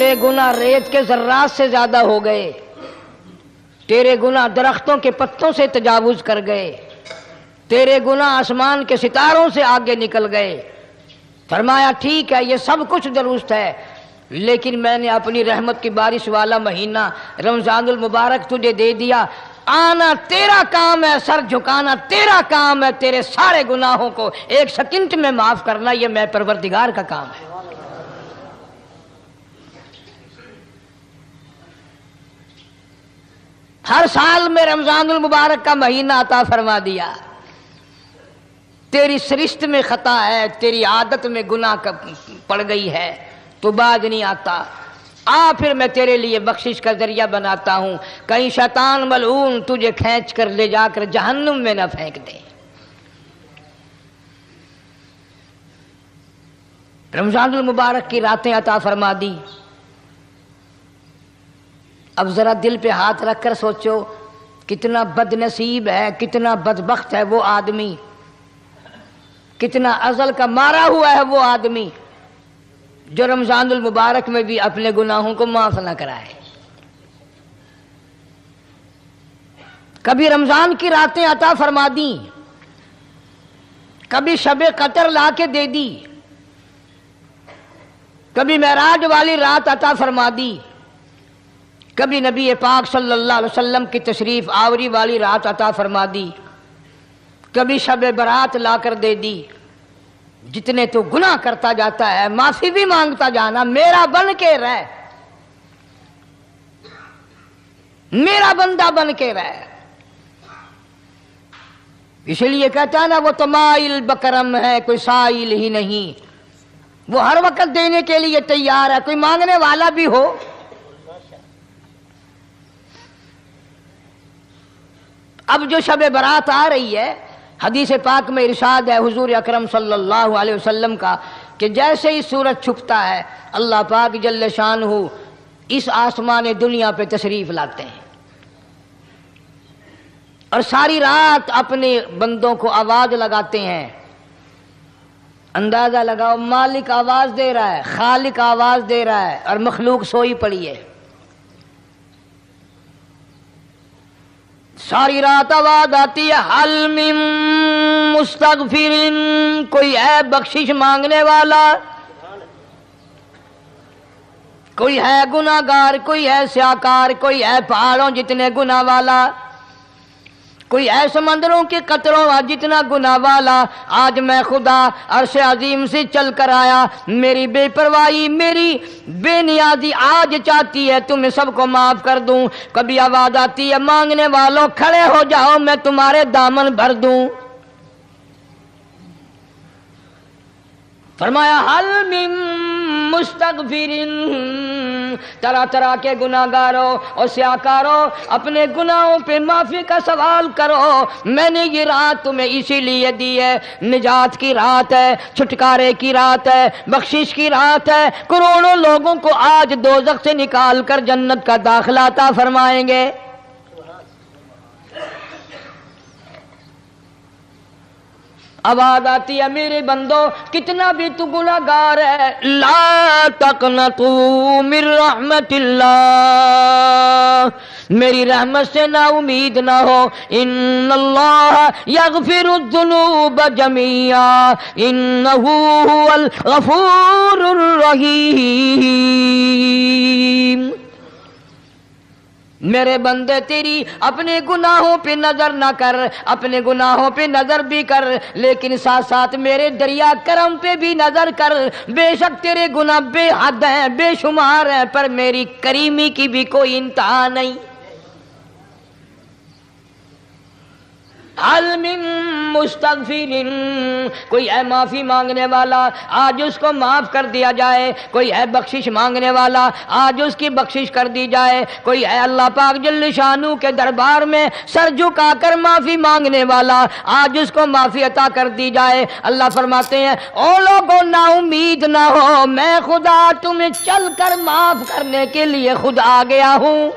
تیرے گناہ ریت کے ذرات سے زیادہ ہو گئے، تیرے گناہ درختوں کے پتوں سے تجاوز کر گئے، تیرے گناہ آسمان کے ستاروں سے آگے نکل گئے۔ فرمایا ٹھیک ہے، یہ سب کچھ درست ہے، لیکن میں نے اپنی رحمت کی بارش والا مہینہ رمضان المبارک تجھے دے دیا۔ آنا تیرا کام ہے، سر جھکانا تیرا کام ہے، تیرے سارے گناہوں کو ایک سیکنڈ میں معاف کرنا یہ میں پروردگار کا کام ہے۔ ہر سال میں رمضان المبارک کا مہینہ عطا فرما دیا۔ تیری سرشت میں خطا ہے، تیری عادت میں گناہ پڑ گئی ہے، تو باز نہیں آتا، آ پھر میں تیرے لیے بخشش کا ذریعہ بناتا ہوں، کہیں شیطان ملعون تجھے کھینچ کر لے جا کر جہنم میں نہ پھینک دے۔ رمضان المبارک کی راتیں عطا فرما دی۔ اب ذرا دل پہ ہاتھ رکھ کر سوچو کتنا بد نصیب ہے، کتنا بدبخت ہے وہ آدمی، کتنا ازل کا مارا ہوا ہے وہ آدمی جو رمضان المبارک میں بھی اپنے گناہوں کو معاف نہ کرائے۔ کبھی رمضان کی راتیں عطا فرما دیں، کبھی شب قدر لا کے دے دی، کبھی معراج والی رات عطا فرما دی، کبھی نبی پاک صلی اللہ علیہ وسلم کی تشریف آوری والی رات عطا فرما دی، کبھی شب برات لا کر دے دی۔ جتنے تو گناہ کرتا جاتا ہے معافی بھی مانگتا جانا، میرا بن کے رہ، میرا بندہ بن کے رہ۔ اس لیے کہتا ہے نا وہ تو مائل بکرم ہے کوئی سائل ہی نہیں، وہ ہر وقت دینے کے لیے تیار ہے، کوئی مانگنے والا بھی ہو۔ اب جو شب برات آ رہی ہے، حدیث پاک میں ارشاد ہے حضور اکرم صلی اللہ علیہ وسلم کا کہ جیسے ہی سورج چھپتا ہے اللہ پاک جل شانہ اس آسمان دنیا پہ تشریف لاتے ہیں اور ساری رات اپنے بندوں کو آواز لگاتے ہیں۔ اندازہ لگاؤ، مالک آواز دے رہا ہے، خالق آواز دے رہا ہے اور مخلوق سوئی پڑی ہے۔ ساری رات آواز آتی ہے حل من مستغفر، کوئی ہے بخشش مانگنے والا، کوئی ہے گناہ گار، کوئی ہے سیاکار، کوئی ہے پہاڑوں جتنے گناہ والا، کوئی ہے سمندروں کے قطروں جتنا گناہ والا۔ آج میں خدا عرش عظیم سے چل کر آیا، میری بے پرواہی، میری بے نیازی آج چاہتی ہے تمہیں سب کو معاف کر دوں۔ کبھی آواز آتی ہے مانگنے والوں کھڑے ہو جاؤ میں تمہارے دامن بھر دوں۔ فرمایا حل من مستغفر، طرح طرح کے گناہگاروں اور سیاکاروں اپنے گناہوں پہ معافی کا سوال کرو، میں نے یہ رات تمہیں اسی لیے دی ہے، نجات کی رات ہے، چھٹکارے کی رات ہے، بخشش کی رات ہے۔ کروڑوں لوگوں کو آج دوزخ سے نکال کر جنت کا داخلہ عطا فرمائیں گے۔ آواز آتی ہے میرے بندو کتنا بھی تو گناہ گار ہے، لا تقنطوا من رحمت اللہ، میری رحمت سے نا امید نہ ہو۔ ان اللہ یغفر الذنوب جميعا انہ هو الغفور الرحیم۔ میرے بندے تیری اپنے گناہوں پہ نظر نہ کر، اپنے گناہوں پہ نظر بھی کر لیکن ساتھ ساتھ میرے دریا کرم پہ بھی نظر کر۔ بے شک تیرے گناہ بے حد ہیں، بے شمار ہیں، پر میری کریمی کی بھی کوئی انتہا نہیں۔ حل من مستغفر، کوئی ہے معافی مانگنے والا آج اس کو معاف کر دیا جائے، کوئی ہے بخشش مانگنے والا آج اس کی بخشش کر دی جائے، کوئی ہے اللہ پاک جل شانہ کے دربار میں سر جھکا کر معافی مانگنے والا آج اس کو معافی عطا کر دی جائے۔ اللہ فرماتے ہیں او لوگوں نا امید نہ ہو، میں خدا تمہیں چل کر معاف کرنے کے لیے خود آ گیا ہوں۔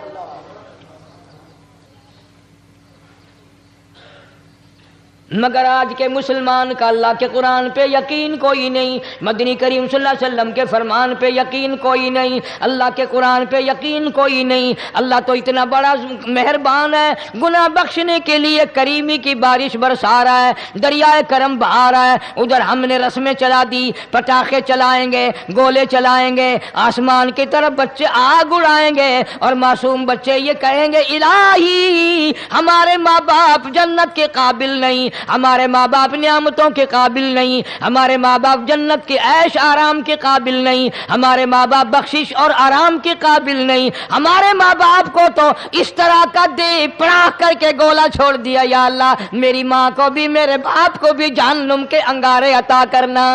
مگر آج کے مسلمان کا اللہ کے قرآن پہ یقین کوئی نہیں، مدنی کریم صلی اللہ علیہ وسلم کے فرمان پہ یقین کوئی نہیں، اللہ کے قرآن پہ یقین کوئی نہیں۔ اللہ تو اتنا بڑا مہربان ہے، گناہ بخشنے کے لیے کریمی کی بارش برسا رہا ہے، دریائے کرم بہا رہا ہے۔ ادھر ہم نے رسمیں چلا دی، پٹاخے چلائیں گے، گولے چلائیں گے، آسمان کی طرف بچے آگ اڑائیں گے، اور معصوم بچے یہ کہیں گے الہی ہمارے ماں باپ جنت کے قابل نہیں، ہمارے ماں باپ نعمتوں کے قابل نہیں، ہمارے ماں باپ جنت کے عیش آرام کے قابل نہیں، ہمارے ماں باپ بخشش اور آرام کے قابل نہیں، ہمارے ماں باپ کو تو اس طرح کا دے پڑاخ کر کے گولا چھوڑ دیا، یا اللہ میری ماں کو بھی میرے باپ کو بھی جہنم کے انگارے عطا کرنا۔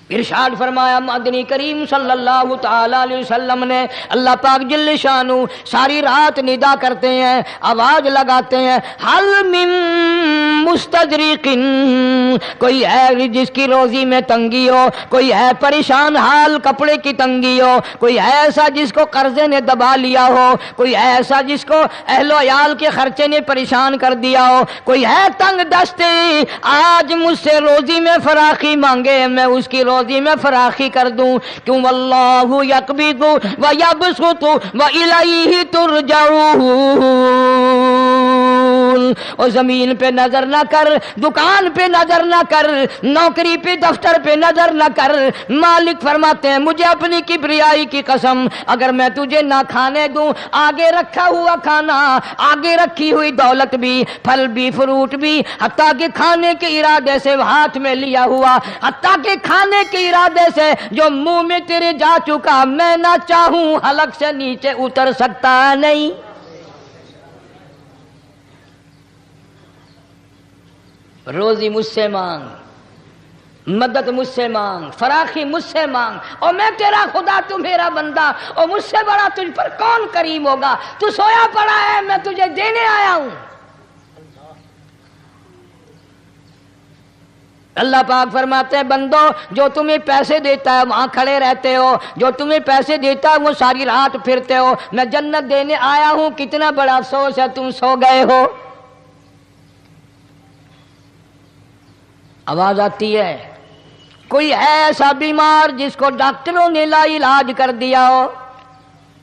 ارشاد فرمایا مدنی کریم صلی اللہ تعالی علیہ وسلم نے، اللہ پاک جل شانہ ساری رات ندا کرتے ہیں، آواز لگاتے ہیں، حل من مستدرق، کوئی ہے جس کی روزی میں تنگی ہو، کوئی ہے پریشان حال کپڑے کی تنگی ہو، کوئی ہے ایسا جس کو قرضے نے دبا لیا ہو، کوئی ہے ایسا جس کو اہل و عیال کے خرچے نے پریشان کر دیا ہو، کوئی ہے تنگ دستے آج مجھ سے روزی میں فراخی مانگے، میں اس کی روزی میں فراخی کر دوں، کیوں واللہ یقبض ویبسط والیہ ترجعون۔ اور زمین پہ نظر نہ کر، دکان پہ نظر نہ کر، نوکری پہ دفتر پہ نظر نہ کر، مالک فرماتے ہیں مجھے اپنی کبریائی کی قسم اگر میں تجھے نہ کھانے دوں، آگے رکھا ہوا کھانا، آگے رکھی ہوئی دولت بھی، پھل بھی، فروٹ بھی، حتیٰ کہ کھانے کے ارادے سے ہاتھ میں لیا ہوا، حتیٰ کہ کھانے کے ارادے سے جو منہ میں تیرے جا چکا، میں نہ چاہوں حلق سے نیچے اتر سکتا نہیں۔ روزی مجھ سے مانگ، مدد مجھ سے مانگ، فراخی مجھ سے مانگ، اور میں تیرا خدا تو میرا بندہ، اور مجھ سے بڑا تجھ پر کون کریم ہوگا؟ تو سویا پڑا ہے، میں تجھے دینے آیا ہوں۔ اللہ پاک فرماتے ہیں بندو جو تمہیں پیسے دیتا ہے وہاں کھڑے رہتے ہو، جو تمہیں پیسے دیتا ہے وہ ساری رات پھرتے ہو، میں جنت دینے آیا ہوں، کتنا بڑا افسوس ہے تم سو گئے ہو۔ آواز آتی ہے، کوئی ہے ایسا بیمار جس کو ڈاکٹروں نے لا علاج کر دیا ہو،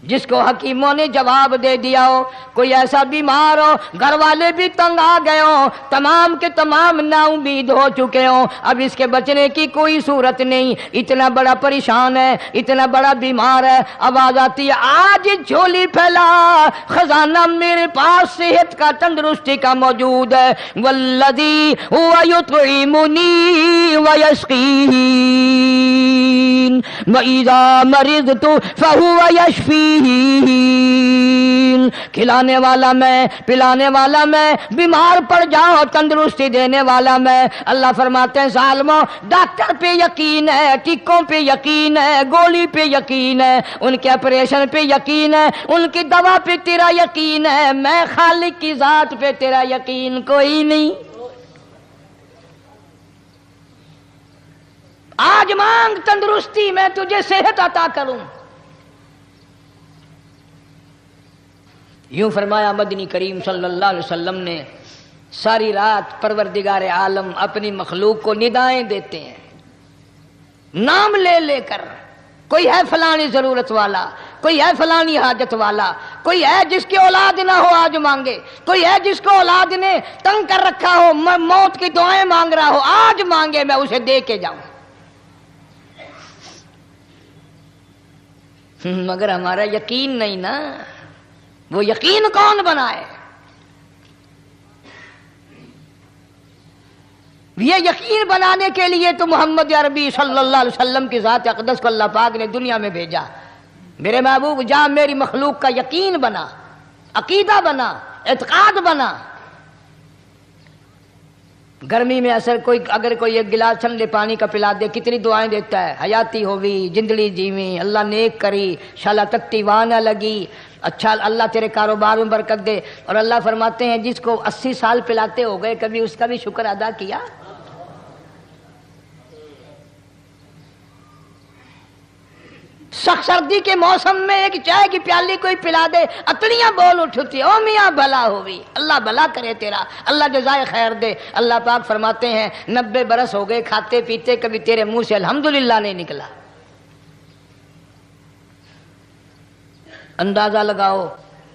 جس کو حکیموں نے جواب دے دیا ہو، کوئی ایسا بیمار ہو گھر والے بھی تنگ آ گئے ہوں، تمام کے تمام نا امید ہو چکے ہوں، اب اس کے بچنے کی کوئی صورت نہیں، اتنا بڑا پریشان ہے، اتنا بڑا بیمار ہے، آواز آتی ہے آج جھولی پھیلا، خزانہ میرے پاس صحت کا تندرستی کا موجود ہے، والذی هو یطعمنی ویسقین وَإِذَا مَرِضْتُ فَهُوَ يَشْفِينِ، کھلانے والا میں، پلانے والا میں، بیمار پڑ جاؤ تندرستی دینے والا میں۔ اللہ فرماتے ہیں ظالموں ڈاکٹر پہ یقین ہے، ٹکوں پہ یقین ہے، گولی پہ یقین ہے، ان کے آپریشن پہ یقین ہے، ان کی دوا پہ تیرا یقین ہے، میں خالق کی ذات پہ تیرا یقین کوئی نہیں۔ آج مانگ تندرستی، میں تجھے صحت عطا کروں۔ یوں فرمایا مدنی کریم صلی اللہ علیہ وسلم نے، ساری رات پروردگار عالم اپنی مخلوق کو ندائیں دیتے ہیں، نام لے لے کر، کوئی ہے فلانی ضرورت والا، کوئی ہے فلانی حاجت والا، کوئی ہے جس کی اولاد نہ ہو آج مانگے، کوئی ہے جس کو اولاد نے تنگ کر رکھا ہو، موت کی دعائیں مانگ رہا ہو، آج مانگے میں اسے دے کے جاؤں۔ مگر ہمارا یقین نہیں نا، وہ یقین کون بنائے؟ یہ یقین بنانے کے لیے تو محمد عربی صلی اللہ علیہ وسلم کی ذات اقدس کو اللہ پاک نے دنیا میں بھیجا۔ میرے محبوب جا میری مخلوق کا یقین بنا، عقیدہ بنا، اعتقاد بنا۔ گرمی میں اگر کوئی ایک گلاس ٹھنڈے پانی کا پلا دے کتنی دعائیں دیتا ہے، حیاتی ہوئی، جندڑی جیویں، اللہ نیک کری، شالا تکتی واہ نہ لگی، اچھا اللہ تیرے کاروبار میں برکت دے۔ اور اللہ فرماتے ہیں جس کو 80 سال پلاتے ہو گئے کبھی اس کا بھی شکر ادا کیا؟ سخت سردی کے موسم میں ایک چائے کی پیالی کوئی پلا دے اتڑیاں بول اٹھتی، او میاں بھلا ہوئی، اللہ بھلا کرے تیرا، اللہ جزائے خیر دے۔ اللہ پاک فرماتے ہیں 90 برس ہو گئے کھاتے پیتے کبھی تیرے منہ سے الحمدللہ نہیں نکلا۔ اندازہ لگاؤ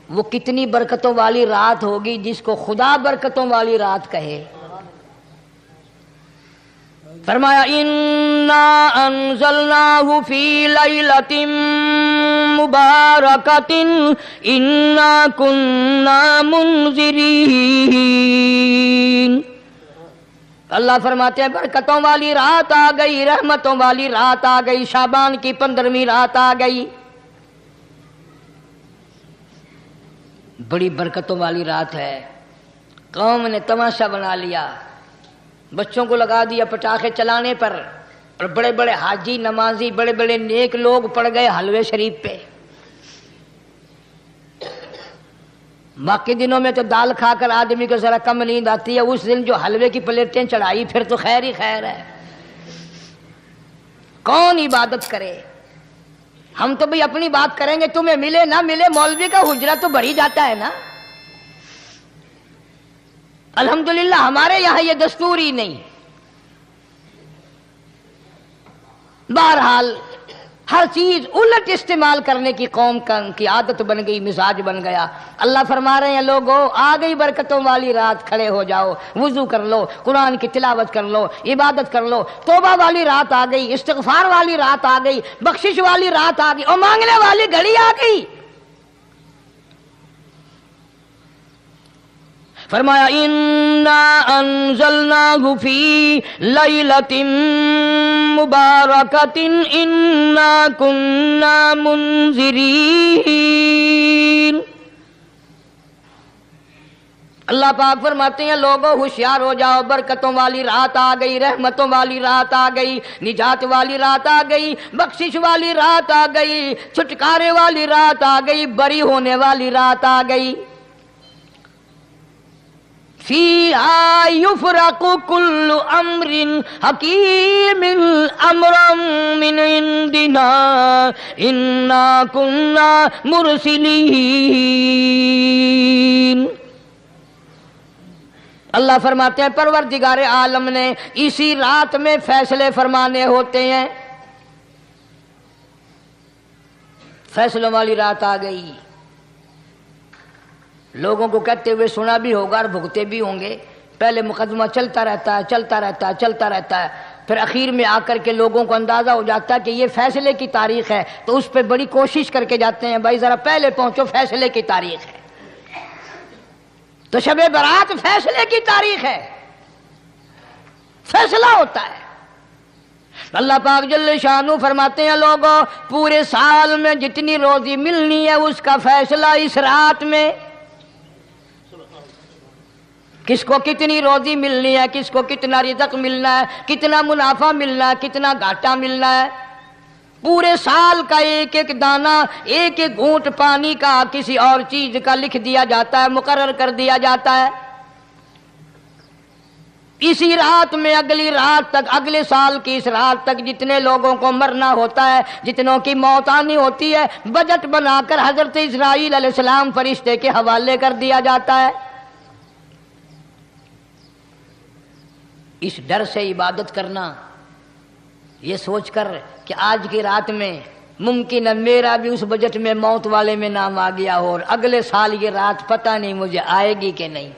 وہ کتنی برکتوں والی رات ہوگی جس کو خدا برکتوں والی رات کہے۔ فرمایا انا انزلناہ فی لیلۃ مبارکۃ انا کنا منذرین۔ اللہ فرماتے ہیں برکتوں والی رات آ گئی، رحمتوں والی رات آ گئی، شعبان کی 15ویں رات آ گئی، بڑی برکتوں والی رات ہے۔ قوم نے تماشا بنا لیا، بچوں کو لگا دیا پٹاخے چلانے پر، اور بڑے بڑے حاجی نمازی بڑے بڑے نیک لوگ پڑ گئے حلوے شریف پہ۔ باقی دنوں میں تو دال کھا کر آدمی کو ذرا کم نیند آتی ہے، اس دن جو حلوے کی پلیٹیں چڑھائی پھر تو خیر ہی خیر ہے۔ کون عبادت کرے؟ ہم تو بھئی اپنی بات کریں گے، تمہیں ملے نہ ملے مولوی کا حجرہ تو بڑھ ہی جاتا ہے نا۔ الحمدللہ ہمارے یہاں یہ دستور ہی نہیں۔ بہرحال ہر چیز الٹ استعمال کرنے کی قوم کی عادت بن گئی، مزاج بن گیا۔ اللہ فرما رہے ہیں لوگو آ گئی برکتوں والی رات، کھڑے ہو جاؤ، وضو کر لو، قرآن کی تلاوت کر لو، عبادت کر لو، توبہ والی رات آ گئی، استغفار والی رات آ گئی، بخشش والی رات آ گئی، اور مانگنے والی گھڑی آ گئی۔ فرمایا انا انزلناہ فی لیلۃ مبارکۃ انا کنا منذرین۔ اللہ پاک فرماتے ہیں لوگوں ہوشیار ہو جاؤ، برکتوں والی رات آ گئی، رحمتوں والی رات آ گئی، نجات والی رات آ گئی، بخشش والی رات آ گئی، چھٹکارے والی رات آ گئی، بری ہونے والی رات آ گئی۔ فیہا یفرق کل امر حکیم امرا من عندنا انا کنا مرسلین۔ اللہ فرماتے ہیں پروردگار عالم نے اسی رات میں فیصلے فرمانے ہوتے ہیں۔ فیصلوں والی رات آ گئی، لوگوں کو کہتے ہوئے سنا بھی ہوگا اور بھگتے بھی ہوں گے۔ پہلے مقدمہ چلتا رہتا ہے، چلتا رہتا ہے، چلتا رہتا ہے، پھر اخیر میں آ کر کے لوگوں کو اندازہ ہو جاتا ہے کہ یہ فیصلے کی تاریخ ہے، تو اس پہ بڑی کوشش کر کے جاتے ہیں بھائی ذرا پہلے پہنچو، فیصلے کی تاریخ ہے۔ تو شب برات فیصلے کی تاریخ ہے، فیصلہ ہوتا ہے۔ اللہ پاک جل شانہ فرماتے ہیں لوگوں پورے سال میں جتنی روزی ملنی ہے اس کا فیصلہ اس رات میں، کس کو کتنی روزی ملنی ہے، کس کو کتنا رزق ملنا ہے، کتنا منافع ملنا ہے، کتنا گھاٹا ملنا ہے۔ پورے سال کا ایک ایک دانہ، ایک ایک گھونٹ پانی کا، کسی اور چیز کا لکھ دیا جاتا ہے، مقرر کر دیا جاتا ہے۔ اسی رات میں اگلی رات تک، اگلے سال کی اس رات تک جتنے لوگوں کو مرنا ہوتا ہے، جتنوں کی موت آنی ہوتی ہے، بجٹ بنا کر حضرت اسرائیل علیہ السلام فرشتے کے حوالے کر دیا جاتا ہے۔ اس ڈر سے عبادت کرنا، یہ سوچ کر کہ آج کی رات میں ممکن ہے میرا بھی اس بجٹ میں موت والے میں نام آ گیا ہو، اور اگلے سال یہ رات پتہ نہیں مجھے آئے گی کہ نہیں۔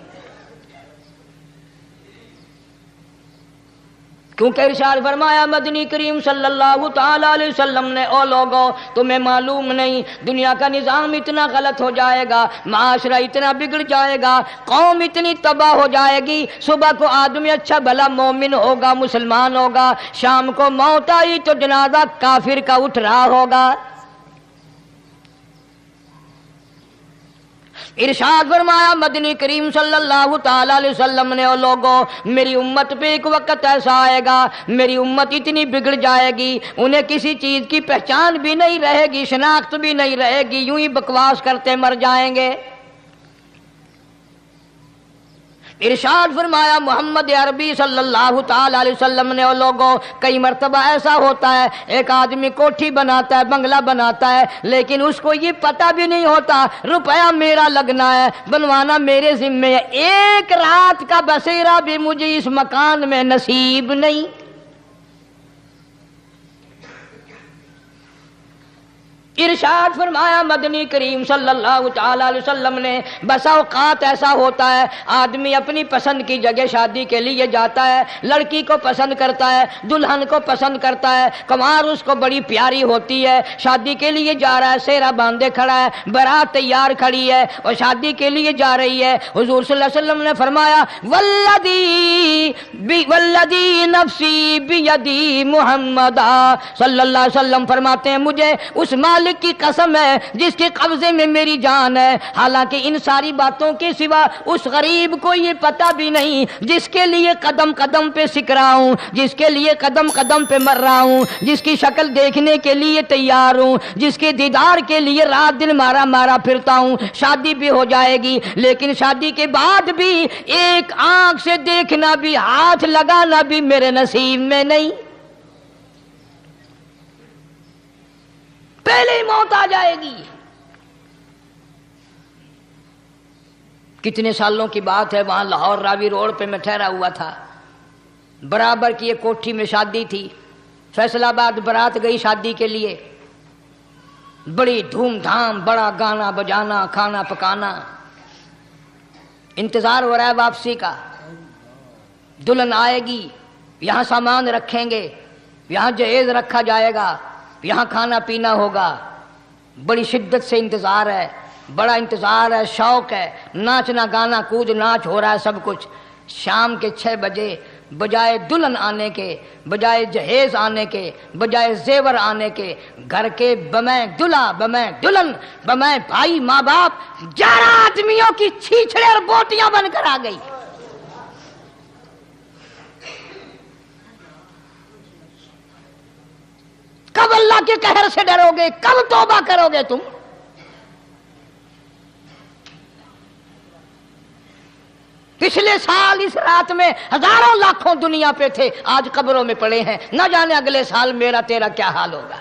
کیونکہ ارشاد فرمایا مدنی کریم صلی اللہ تعالی علیہ وسلم نے او لوگوں تمہیں معلوم نہیں دنیا کا نظام اتنا غلط ہو جائے گا، معاشرہ اتنا بگڑ جائے گا، قوم اتنی تباہ ہو جائے گی، صبح کو آدمی اچھا بھلا مومن ہوگا، مسلمان ہوگا، شام کو موت آئی تو جنازہ کافر کا اٹھ رہا ہوگا۔ ارشاد فرمایا مدنی کریم صلی اللہ تعالی علیہ وسلم نے او لوگوں میری امت پہ ایک وقت ایسا آئے گا، میری امت اتنی بگڑ جائے گی، انہیں کسی چیز کی پہچان بھی نہیں رہے گی، شناخت بھی نہیں رہے گی، یوں ہی بکواس کرتے مر جائیں گے۔ ارشاد فرمایا محمد عربی صلی اللہ تعالی علیہ وسلم نے، اور لوگوں کئی مرتبہ ایسا ہوتا ہے ایک آدمی کوٹھی بناتا ہے، بنگلہ بناتا ہے، لیکن اس کو یہ پتہ بھی نہیں ہوتا روپیہ میرا لگنا ہے، بنوانا میرے ذمے ہے، ایک رات کا بسیرا بھی مجھے اس مکان میں نصیب نہیں۔ ارشاد فرمایا مدنی کریم صلی اللہ تعالی علیہ وسلم نے، بسا اوقات ایسا ہوتا ہے آدمی اپنی پسند کی جگہ شادی کے لیے جاتا ہے، لڑکی کو پسند کرتا ہے، دلہن کو پسند کرتا ہے، کمار اس کو بڑی پیاری ہوتی ہے، شادی کے لیے جا رہا ہے، سیرا باندھے کھڑا ہے، بارات تیار کھڑی ہے اور شادی کے لیے جا رہی ہے۔ حضور صلی اللہ علیہ وسلم نے فرمایا والذی نفسی بیدی محمد صلی اللہ علیہ وسلم فرماتے ہیں مجھے اس مالک کی قسم ہے جس کے قبضے میں میری جان ہے، حالانکہ ان ساری باتوں کے سوا اس غریب کو یہ پتہ بھی نہیں جس کے لیے قدم قدم پہ سکھ رہا ہوں، جس کے لیے قدم قدم پہ مر رہا ہوں، جس کی شکل دیکھنے کے لیے تیار ہوں، جس کے دیدار کے لیے رات دن مارا مارا پھرتا ہوں۔ شادی بھی ہو جائے گی لیکن شادی کے بعد بھی ایک آنکھ سے دیکھنا بھی، ہاتھ لگانا بھی میرے نصیب میں نہیں، پہلے ہی موت آ جائے گی۔ کتنے سالوں کی بات ہے، وہاں لاہور راوی روڈ پہ میں ٹھہرا ہوا تھا، برابر کی ایک کوٹھی میں شادی تھی، فیصل آباد برات گئی شادی کے لیے، بڑی دھوم دھام، بڑا گانا بجانا، کھانا پکانا، انتظار ہو رہا ہے واپسی کا، دلہن آئے گی، یہاں سامان رکھیں گے، یہاں جہیز رکھا جائے گا، یہاں کھانا پینا ہوگا، بڑی شدت سے انتظار ہے، بڑا انتظار ہے، شوق ہے، ناچنا گانا کود ناچ ہو رہا ہے سب کچھ۔ شام کے 6 بجے بجائے دلہن آنے کے، بجائے جہیز آنے کے، بجائے زیور آنے کے، گھر کے بمیں دلہا، بمیں دلہن، بمیں بھائی ماں باپ 11 آدمیوں کی چھیچڑے اور بوٹیاں بن کر آ گئی۔ کب اللہ کے قہر سے ڈرو گے؟ کب توبہ کرو گے تم؟ پچھلے سال اس رات میں ہزاروں لاکھوں دنیا پہ تھے، آج قبروں میں پڑے ہیں، نہ جانے اگلے سال میرا تیرا کیا حال ہوگا۔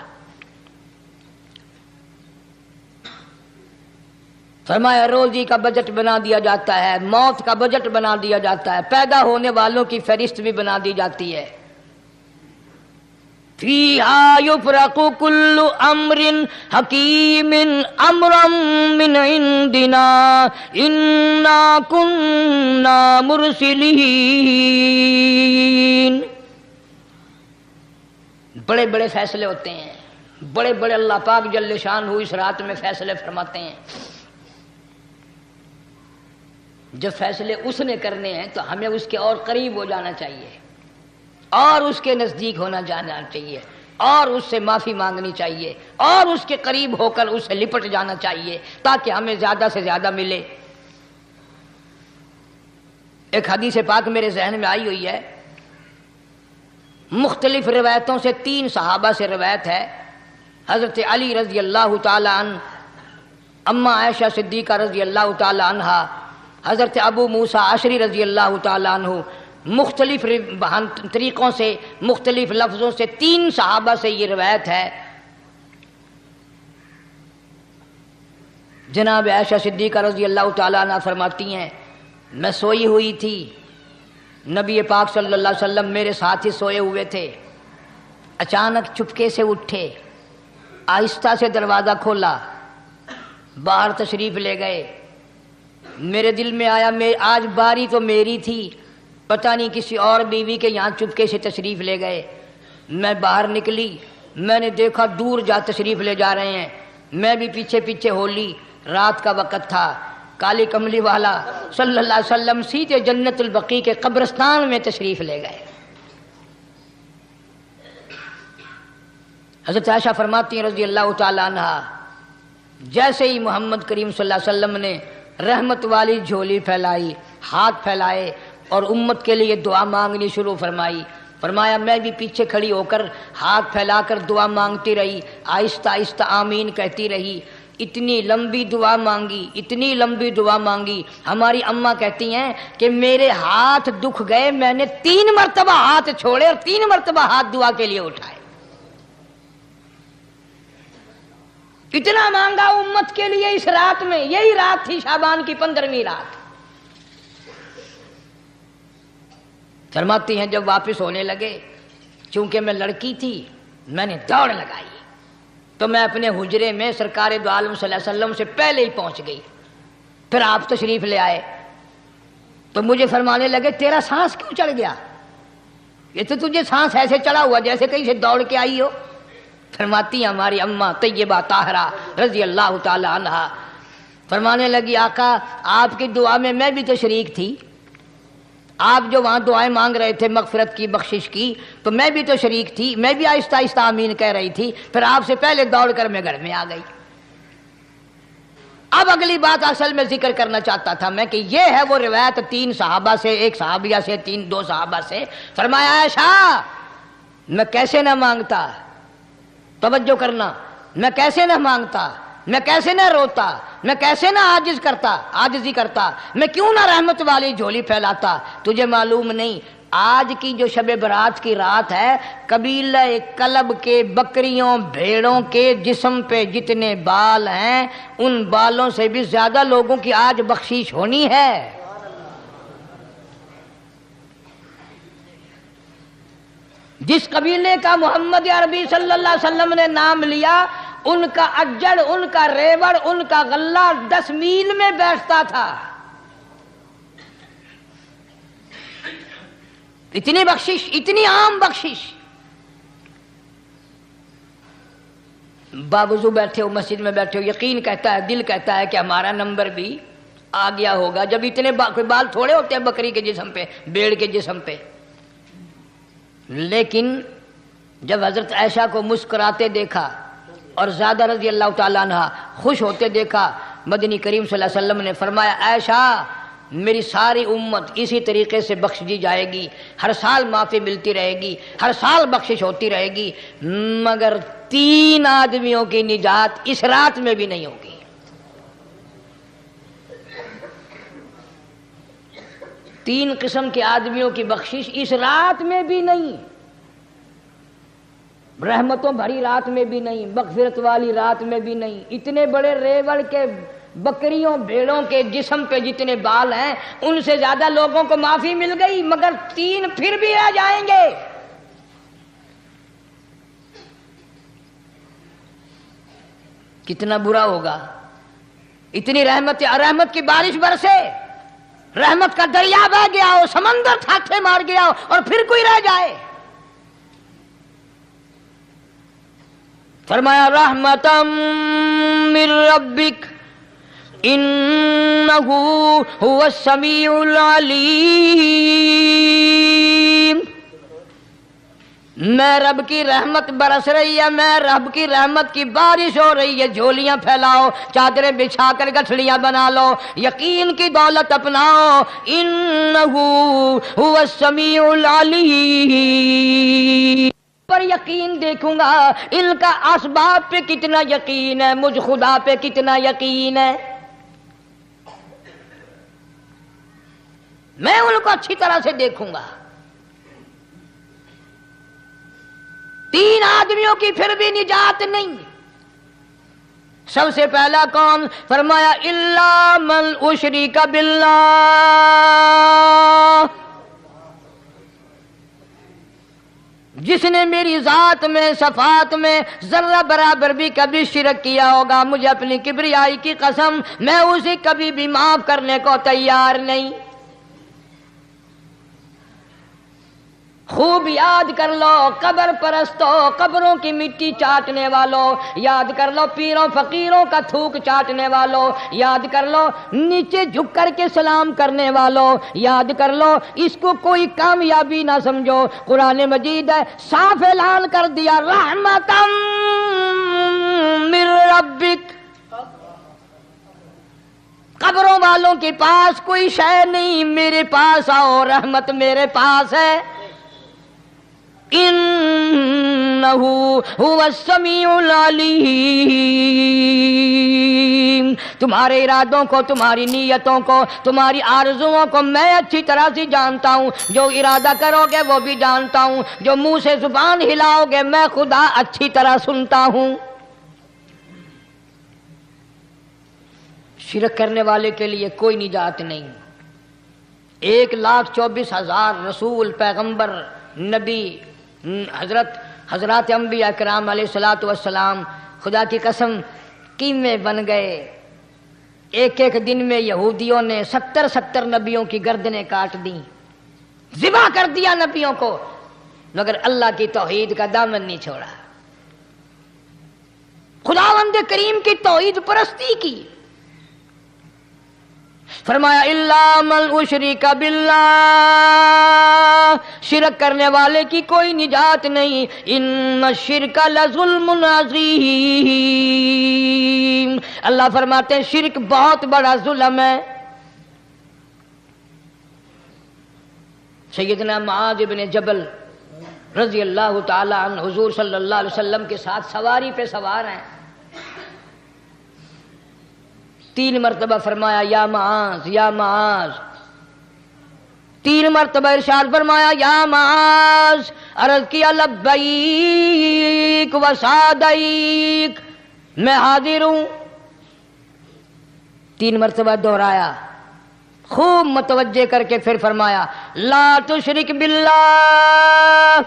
فرمایا روزی کا بجٹ بنا دیا جاتا ہے، موت کا بجٹ بنا دیا جاتا ہے، پیدا ہونے والوں کی فہرست بھی بنا دی جاتی ہے۔ فیہا یفرق کل امر حکیم امرا من عندنا انا کننا مرسلین۔ بڑے بڑے فیصلے ہوتے ہیں، بڑے بڑے اللہ پاک جل شانہ اس رات میں فیصلے فرماتے ہیں۔ جب فیصلے اس نے کرنے ہیں تو ہمیں اس کے اور قریب ہو جانا چاہیے، اور اس کے نزدیک ہونا جانا چاہیے، اور اس سے معافی مانگنی چاہیے، اور اس کے قریب ہو کر اس سے لپٹ جانا چاہیے تاکہ ہمیں زیادہ سے زیادہ ملے۔ ایک حدیث پاک میرے ذہن میں آئی ہوئی ہے، مختلف روایتوں سے 3 صحابہ سے روایت ہے، حضرت علی رضی اللہ تعالی عنہ، اماں عائشہ صدیقہ رضی اللہ تعالی عنہا، حضرت ابو موسیٰ اشعری رضی اللہ تعالی عنہ، مختلف طریقوں سے، مختلف لفظوں سے 3 صحابہ سے یہ روایت ہے۔ جناب عائشہ صدیقہ رضی اللہ تعالیٰ عنہ فرماتی ہیں میں سوئی ہوئی تھی، نبی پاک صلی اللہ علیہ وسلم میرے ساتھ ہی سوئے ہوئے تھے، اچانک چپکے سے اٹھے، آہستہ سے دروازہ کھولا، باہر تشریف لے گئے۔ میرے دل میں آیا آج باری تو میری تھی، پتہ نہیں کسی اور بیوی کے یہاں چپکے سے تشریف لے گئے۔ میں باہر نکلی، میں نے دیکھا دور جا تشریف لے جا رہے ہیں، میں بھی پیچھے پیچھے ہو لی۔ رات کا وقت تھا، کالی کملی والا صلی اللہ علیہ وسلم سیدھے جنت البقیع کے قبرستان میں تشریف لے گئے۔ حضرت عائشہ فرماتی ہیں رضی اللہ تعالی عنہ، جیسے ہی محمد کریم صلی اللہ علیہ وسلم نے رحمت والی جھولی پھیلائی، ہاتھ پھیلائے اور امت کے لیے دعا مانگنی شروع فرمائی، فرمایا میں بھی پیچھے کھڑی ہو کر ہاتھ پھیلا کر دعا مانگتی رہی، آہستہ آہستہ آمین کہتی رہی۔ اتنی لمبی دعا مانگی، اتنی لمبی دعا مانگی. ہماری اماں کہتی ہیں کہ میرے ہاتھ دکھ گئے، میں نے 3 مرتبہ ہاتھ چھوڑے اور 3 مرتبہ ہاتھ دعا کے لیے اٹھائے. اتنا مانگا امت کے لیے اس رات میں. یہی رات تھی شعبان کی 15ویں رات. فرماتی ہیں جب واپس ہونے لگے، چونکہ میں لڑکی تھی، میں نے دوڑ لگائی تو میں اپنے حجرے میں سرکار دو عالم صلی اللہ علیہ وسلم سے پہلے ہی پہنچ گئی. پھر آپ تشریف لے آئے تو مجھے فرمانے لگے تیرا سانس کیوں چڑھ گیا؟ یہ تو تجھے سانس ایسے چڑھا ہوا جیسے کہیں سے دوڑ کے آئی ہو. فرماتی ہیں ہماری اماں طیبہ طاہرہ رضی اللہ تعالی عنہا، فرمانے لگی آقا آپ کی دعا میں بھی تو شریک تھی. آپ جو وہاں دعائیں مانگ رہے تھے مغفرت کی، بخشش کی، تو میں بھی تو شریک تھی، میں بھی آہستہ آہستہ آمین کہہ رہی تھی. پھر آپ سے پہلے دوڑ کر میں گھر میں آ گئی. اب اگلی بات اصل میں ذکر کرنا چاہتا تھا میں کہ یہ ہے وہ روایت 3 صحابہ سے، 1 صحابیہ سے، 2 صحابہ سے. فرمایا عائشہ میں کیسے نہ مانگتا، توجہ کرنا، میں کیسے نہ مانگتا، میں کیسے نہ روتا، میں کیسے نہ عاجزی کرتا، میں کیوں نہ رحمت والی جھولی پھیلاتا. تجھے معلوم نہیں آج کی جو شب برات کی رات ہے، قبیلہ کلب کے بکریوں بھیڑوں کے جسم پہ جتنے بال ہیں ان بالوں سے بھی زیادہ لوگوں کی آج بخشش ہونی ہے. جس قبیلے کا محمد عربی صلی اللہ علیہ وسلم نے نام لیا، ان کا اجڑ، ان کا ریوڑ، ان کا غلہ 10 میل میں بیٹھتا تھا. اتنی بخشش، اتنی عام بخشش. باوضو بیٹھے ہو، مسجد میں بیٹھے ہو، یقین کہتا ہے، دل کہتا ہے کہ ہمارا نمبر بھی آ گیا ہوگا. جب اتنے کوئی بال تھوڑے ہوتے ہیں بکری کے جسم پہ، بھیڑ کے جسم پہ. لیکن جب حضرت عائشہ کو مسکراتے دیکھا اور زیادہ رضی اللہ تعالیٰ عنہ خوش ہوتے دیکھا، مدنی کریم صلی اللہ علیہ وسلم نے فرمایا عائشہ میری ساری امت اسی طریقے سے بخش دی جائے گی، ہر سال معافی ملتی رہے گی، ہر سال بخشش ہوتی رہے گی، مگر 3 آدمیوں کی نجات اس رات میں بھی نہیں ہوگی. 3 قسم کے آدمیوں کی بخشش اس رات میں بھی نہیں، رحمتوں بھری رات میں بھی نہیں، مغفرت والی رات میں بھی نہیں. اتنے بڑے ریوڑ کے بکریوں بھیڑوں کے جسم پہ جتنے بال ہیں ان سے زیادہ لوگوں کو معافی مل گئی، مگر 3 پھر بھی رہ جائیں گے. کتنا برا ہوگا. اتنی رحمت کی بارش برسے، رحمت کا دریا بہ گیا ہو، سمندر ٹھاٹھے مار گیا ہو اور پھر کوئی رہ جائے. فرمایا رحمتم من ربک انہ هو السمیع العلیم. میں رب کی رحمت برس رہی ہے، میں رب کی رحمت کی بارش ہو رہی ہے. جھولیاں پھیلاؤ، چادریں بچھا کر گٹھڑیاں بنا لو، یقین کی دولت اپناؤ. انہ هو السمیع العلیم. پر یقین دیکھوں گا ان کا اسباب پہ کتنا یقین ہے، مجھ خدا پہ کتنا یقین ہے. میں ان کو اچھی طرح سے دیکھوں گا. 3 آدمیوں کی پھر بھی نجات نہیں. سب سے پہلا کون؟ فرمایا الا من اشرک باللہ، جس نے میری ذات میں صفات میں ذرہ برابر بھی کبھی شرک کیا ہوگا، مجھے اپنی کبریائی کی قسم میں اسے کبھی بھی معاف کرنے کو تیار نہیں. خوب یاد کر لو قبر پرستوں، قبروں کی مٹی چاٹنے والوں، یاد کر لو پیروں فقیروں کا تھوک چاٹنے والوں، یاد کر لو نیچے جھک کر کے سلام کرنے والوں، یاد کر لو اس کو کوئی کامیابی نہ سمجھو. قرآن مجید ہے صاف اعلان کر دیا رحمتم من ربک. قبروں والوں کے پاس کوئی شے نہیں، میرے پاس آؤ، رحمت میرے پاس ہے. انہ انہو هو السمیع العلیم. تمہارے ارادوں کو، تمہاری نیتوں کو، تمہاری آرزوؤں کو میں اچھی طرح سے جانتا ہوں. جو ارادہ کرو گے وہ بھی جانتا ہوں، جو منہ سے زبان ہلاؤ گے میں خدا اچھی طرح سنتا ہوں. شرک کرنے والے کے لیے کوئی نجات نہیں. 1,24,000 رسول، پیغمبر، نبی، حضرات انبیاء کرام علیہ الصلوۃ والسلام خدا کی قسم کیمے بن گئے. ایک ایک دن میں یہودیوں نے 70 نبیوں کی گردنیں کاٹ دیں، ذبح کر دیا نبیوں کو، مگر اللہ کی توحید کا دامن نہیں چھوڑا. خداوند کریم کی توحید پرستی کی. فرمایا الا من اشرک باللہ، شرک کرنے والے کی کوئی نجات نہیں. ان الشرک لظلم عظیم، اللہ فرماتے ہیں شرک بہت بڑا ظلم ہے. سیدنا معاذ بن جبل رضی اللہ تعالی عنہ حضور صلی اللہ علیہ وسلم کے ساتھ سواری پہ سوار ہیں. 3 مرتبہ فرمایا یا معاذ یا معاذ، 3 مرتبہ ارشاد فرمایا یا معاذ. عرض کیا لبیک و سعدیک، میں حاضر ہوں. 3 مرتبہ دہرایا، خوب متوجہ کر کے پھر فرمایا لا تشرک باللہ،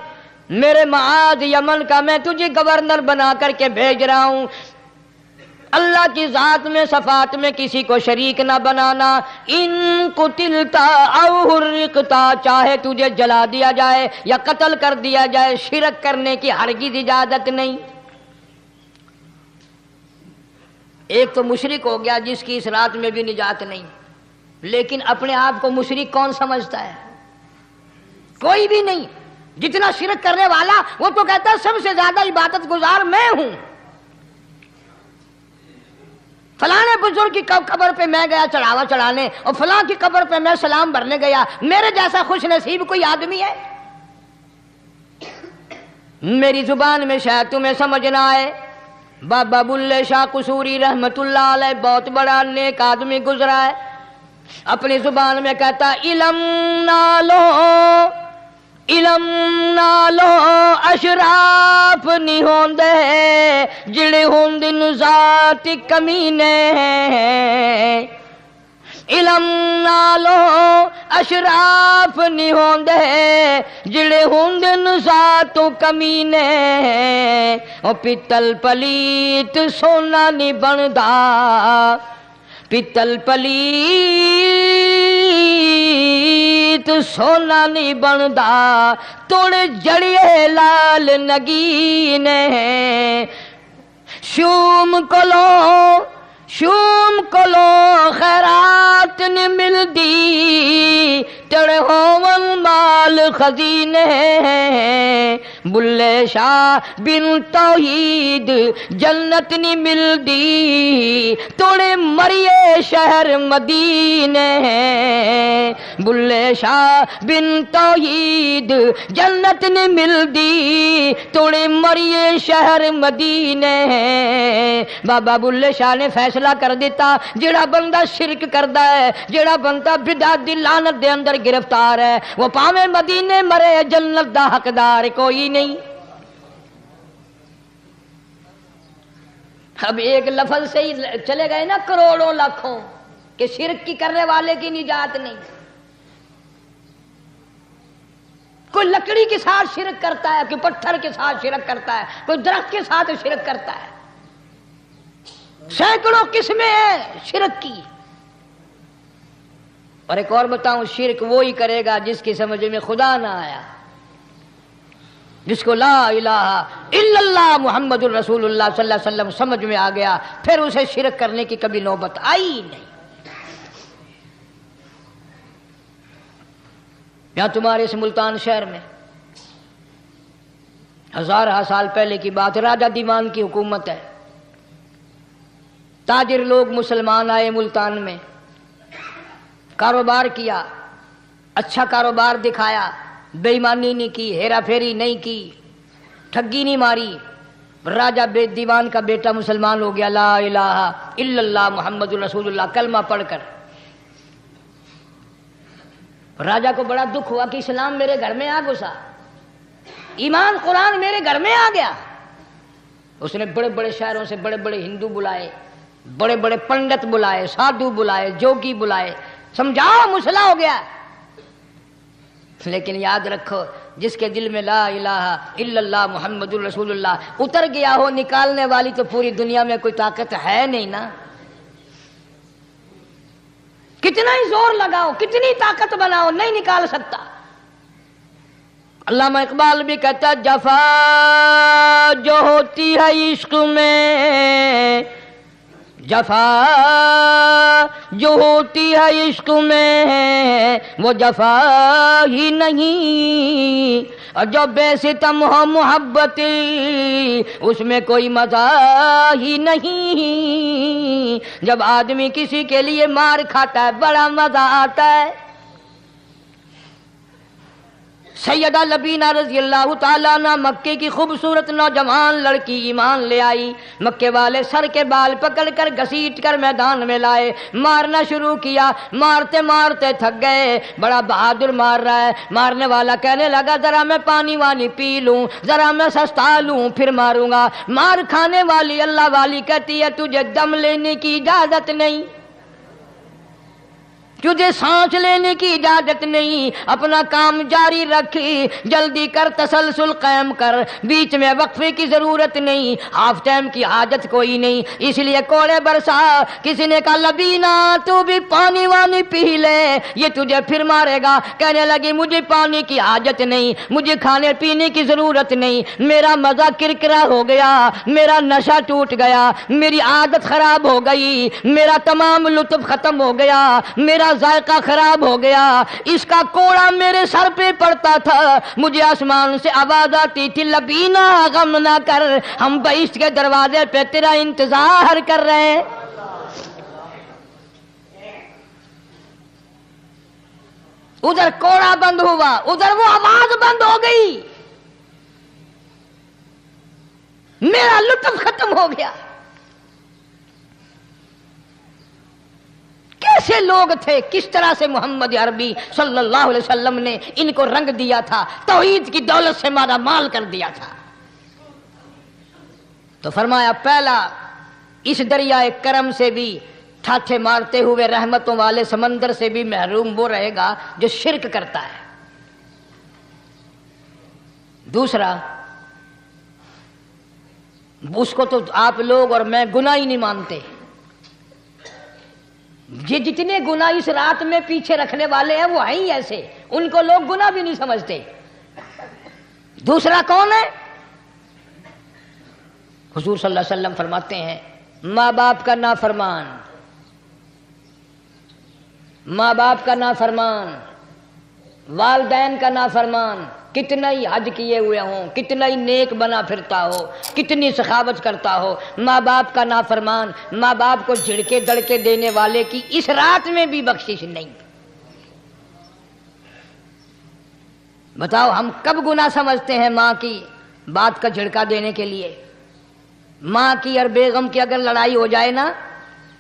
میرے معاذ یمن کا میں تجھے گورنر بنا کر کے بھیج رہا ہوں، اللہ کی ذات میں صفات میں کسی کو شریک نہ بنانا. ان قتلتا او حرقتا، چاہے تجھے جلا دیا جائے یا قتل کر دیا جائے، شرک کرنے کی ہرگز اجازت نہیں. ایک تو مشرک ہو گیا جس کی اس رات میں بھی نجات نہیں، لیکن اپنے آپ کو مشرک کون سمجھتا ہے؟ کوئی بھی نہیں. جتنا شرک کرنے والا وہ تو کہتا ہے سب سے زیادہ عبادت گزار میں ہوں. فلاں بزرگ کی قبر پہ میں گیا چڑھاوا چڑھانے، اور فلاں کی قبر پہ میں سلام بھرنے گیا، میرے جیسا خوش نصیب کوئی آدمی ہے؟ میری زبان میں شاید تمہیں سمجھ نہ آئے، بابا بلے شاہ قصوری رحمت اللہ علیہ بہت بڑا نیک آدمی گزرا ہے. اپنی زبان میں کہتا علم نالو اشراف نہیں ہوندے جڑے ہوندن ذات کمینے. علم نالو اشراف نہیں ہوندے جڑے ہوندن ذات کمینے. او پیتل پلیت سونا نہیں بندا، پیتل پلیت سونا نہیں بندا، توڑ جڑیے لال نگینے. شوم کلو خیرات نہیں ملدی، تڑے ہون مال خزینے. بلے شاہ بن توحید جنت نہیں ملدی، توڑے مریے شہر مدینے. بلے شاہ بن توحید جنت نہیں ملدی، توڑے مریے شہر مدینے. بابا بلے شاہ نے فیصلہ کر دیتا جڑا بندہ شرک کردا ہے، جڑا بندہ بدعت دی لعنت دے اندر گرفتار ہے، وہ پاویں مدینے مرے جنت دا حقدار کوئی نہیں. اب ایک لفظ سے ہی چلے گئے نا کروڑوں لاکھوں کہ شرک کی کرنے والے کی نجات نہیں. کوئی لکڑی کے ساتھ شرک کرتا ہے، کوئی پتھر کے ساتھ شرک کرتا ہے، کوئی درخت کے ساتھ شرک کرتا ہے. سینکڑوں قسمیں ہیں شرک کی. اور ایک اور بتاؤں، شرک وہی کرے گا جس کی سمجھ میں خدا نہ آیا، جس کو لا الہ الا اللہ محمد الرسول اللہ صلی اللہ علیہ وسلم سمجھ میں آ گیا، پھر اسے شرک کرنے کی کبھی نوبت آئی نہیں. یہاں تمہارے اس ملتان شہر میں 1000 سال پہلے کی بات، راجہ دیوان کی حکومت ہے. تاجر لوگ مسلمان آئے ملتان میں، کاروبار کیا، اچھا کاروبار دکھایا، بے ایمانی نہیں کی، ہیرا پھیری نہیں کی، ٹھگی نہیں ماری. راجہ بے دیوان کا بیٹا مسلمان ہو گیا لا الہ الا اللہ محمد رسول اللہ کلمہ پڑھ کر. راجہ کو بڑا دکھ ہوا کہ اسلام میرے گھر میں آ گھسا, ایمان قرآن میرے گھر میں آ گیا. اس نے بڑے بڑے شہروں سے بڑے بڑے ہندو بلائے, بڑے بڑے پنڈت بلائے, سادھو بلائے, جوگی بلائے, سمجھاؤ مسئلہ ہو گیا. لیکن یاد رکھو جس کے دل میں لا الہ الا اللہ محمد رسول اللہ اتر گیا ہو, نکالنے والی تو پوری دنیا میں کوئی طاقت ہے نہیں نا. کتنا ہی زور لگاؤ, کتنی طاقت بناؤ, نہیں نکال سکتا. علامہ اقبال بھی کہتا ہے جفا جو ہوتی ہے عشق میں, جفا جو ہوتی ہے عشق میں وہ جفا ہی نہیں, اور جو بے ستم ہو محبت اس میں کوئی مزہ ہی نہیں. جب آدمی کسی کے لیے مار کھاتا ہے بڑا مزہ آتا ہے. سیدہ لبینہ رضی اللہ تعالیٰ عنہ مکے کی خوبصورت نوجوان لڑکی ایمان لے آئی. مکے والے سر کے بال پکڑ کر گھسیٹ کر میدان میں لائے, مارنا شروع کیا. مارتے مارتے تھک گئے, بڑا بہادر مار رہا ہے. مارنے والا کہنے لگا ذرا میں پانی وانی پی لوں, ذرا میں سستا لوں پھر ماروں گا. مار کھانے والی اللہ والی کہتی ہے تجھے دم لینے کی اجازت نہیں, تجھے سانس لینے کی اجازت نہیں, اپنا کام جاری رکھ, جلدی کر, تسلسل قائم کر, بیچ میں وقفے کی ضرورت نہیں, ہاف ٹائم کی حاجت کوئی نہیں. اس لیے کوڑے برسا. کسی نے کہا لبینہ تو بھی پانی وانی پی لے, یہ تجھے پھر مارے گا. کہنے لگی مجھے پانی کی حاجت نہیں, مجھے کھانے پینے کی ضرورت نہیں, میرا مزہ کرکرا ہو گیا, میرا نشہ ٹوٹ گیا, میری عادت خراب ہو گئی, میرا تمام لطف ختم ہو گیا, میرا ذائقہ خراب ہو گیا. اس کا کوڑا میرے سر پہ پڑتا تھا, مجھے آسمان سے آواز آتی تھی لبینہ غم نہ کر, ہم بہشت کے دروازے پہ تیرا انتظار کر رہے ہیں. ادھر کوڑا بند ہوا, ادھر وہ آواز بند ہو گئی, میرا لطف ختم ہو گیا. کیسے لوگ تھے, کس طرح سے محمد عربی صلی اللہ علیہ وسلم نے ان کو رنگ دیا تھا, توحید کی دولت سے مالا مال کر دیا تھا. تو فرمایا پہلا اس دریائے کرم سے بھی ٹھاٹھے مارتے ہوئے رحمتوں والے سمندر سے بھی محروم وہ رہے گا جو شرک کرتا ہے. دوسرا اس کو تو آپ لوگ اور میں گناہ ہی نہیں مانتے. یہ جتنے گناہ اس رات میں پیچھے رکھنے والے ہیں وہ ہیں ہی ایسے, ان کو لوگ گناہ بھی نہیں سمجھتے. دوسرا کون ہے؟ حضور صلی اللہ علیہ وسلم فرماتے ہیں ماں باپ کا نافرمان, ماں باپ کا نافرمان, والدین کا نافرمان, کتنا ہی حج کیے ہوئے ہوں, کتنا ہی نیک بنا پھرتا ہو, کتنی سخاوت کرتا ہو, ماں باپ کا نافرمان, ماں باپ کو جھڑکے دڑکے دینے والے کی اس رات میں بھی بخشش نہیں. بتاؤ ہم کب گناہ سمجھتے ہیں ماں کی بات کا جھڑکا دینے کے لیے؟ ماں کی اور بیگم کی اگر لڑائی ہو جائے نا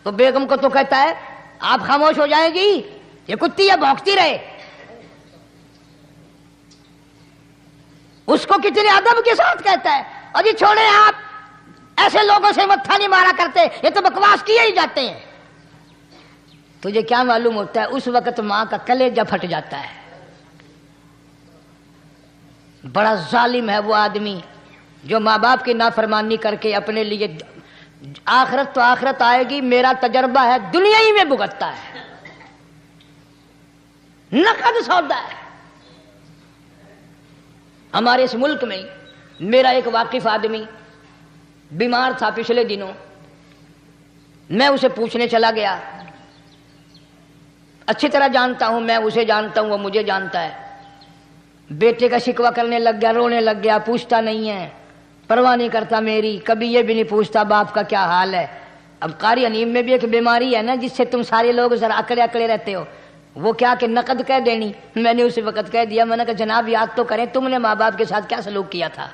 تو بیگم کو تو کہتا ہے آپ خاموش ہو جائیں گی, یہ کتی ہے بھونکتی رہے. اس کو کتنے ادب کے ساتھ کہتا ہے اور یہ چھوڑے آپ ایسے لوگوں سے متھا نہیں مارا کرتے, یہ تو بکواس کیے ہی جاتے ہیں. تجھے کیا معلوم ہوتا ہے اس وقت ماں کا کلیجہ پھٹ جاتا ہے. بڑا ظالم ہے وہ آدمی جو ماں باپ کی نافرمانی کر کے اپنے لیے, آخرت تو آخرت آئے گی, میرا تجربہ ہے دنیا ہی میں بھگتتا ہے, نقد سودا ہے. ہمارے اس ملک میں میرا ایک واقف آدمی بیمار تھا پچھلے دنوں, میں اسے پوچھنے چلا گیا. اچھی طرح جانتا ہوں, میں اسے جانتا ہوں, وہ مجھے جانتا ہے. بیٹے کا شکوہ کرنے لگ گیا, رونے لگ گیا, پوچھتا نہیں ہے, پرواہ نہیں کرتا میری, کبھی یہ بھی نہیں پوچھتا باپ کا کیا حال ہے. اب قاری انیم میں بھی ایک بیماری ہے نا جس سے تم سارے لوگ ذرا اکڑے اکڑے رہتے ہو, وہ کیا کہ نقد کہہ دینی. میں نے اسی وقت کہہ دیا, میں نے کہا جناب یاد تو کریں تم نے ماں باپ کے ساتھ کیا سلوک کیا تھا.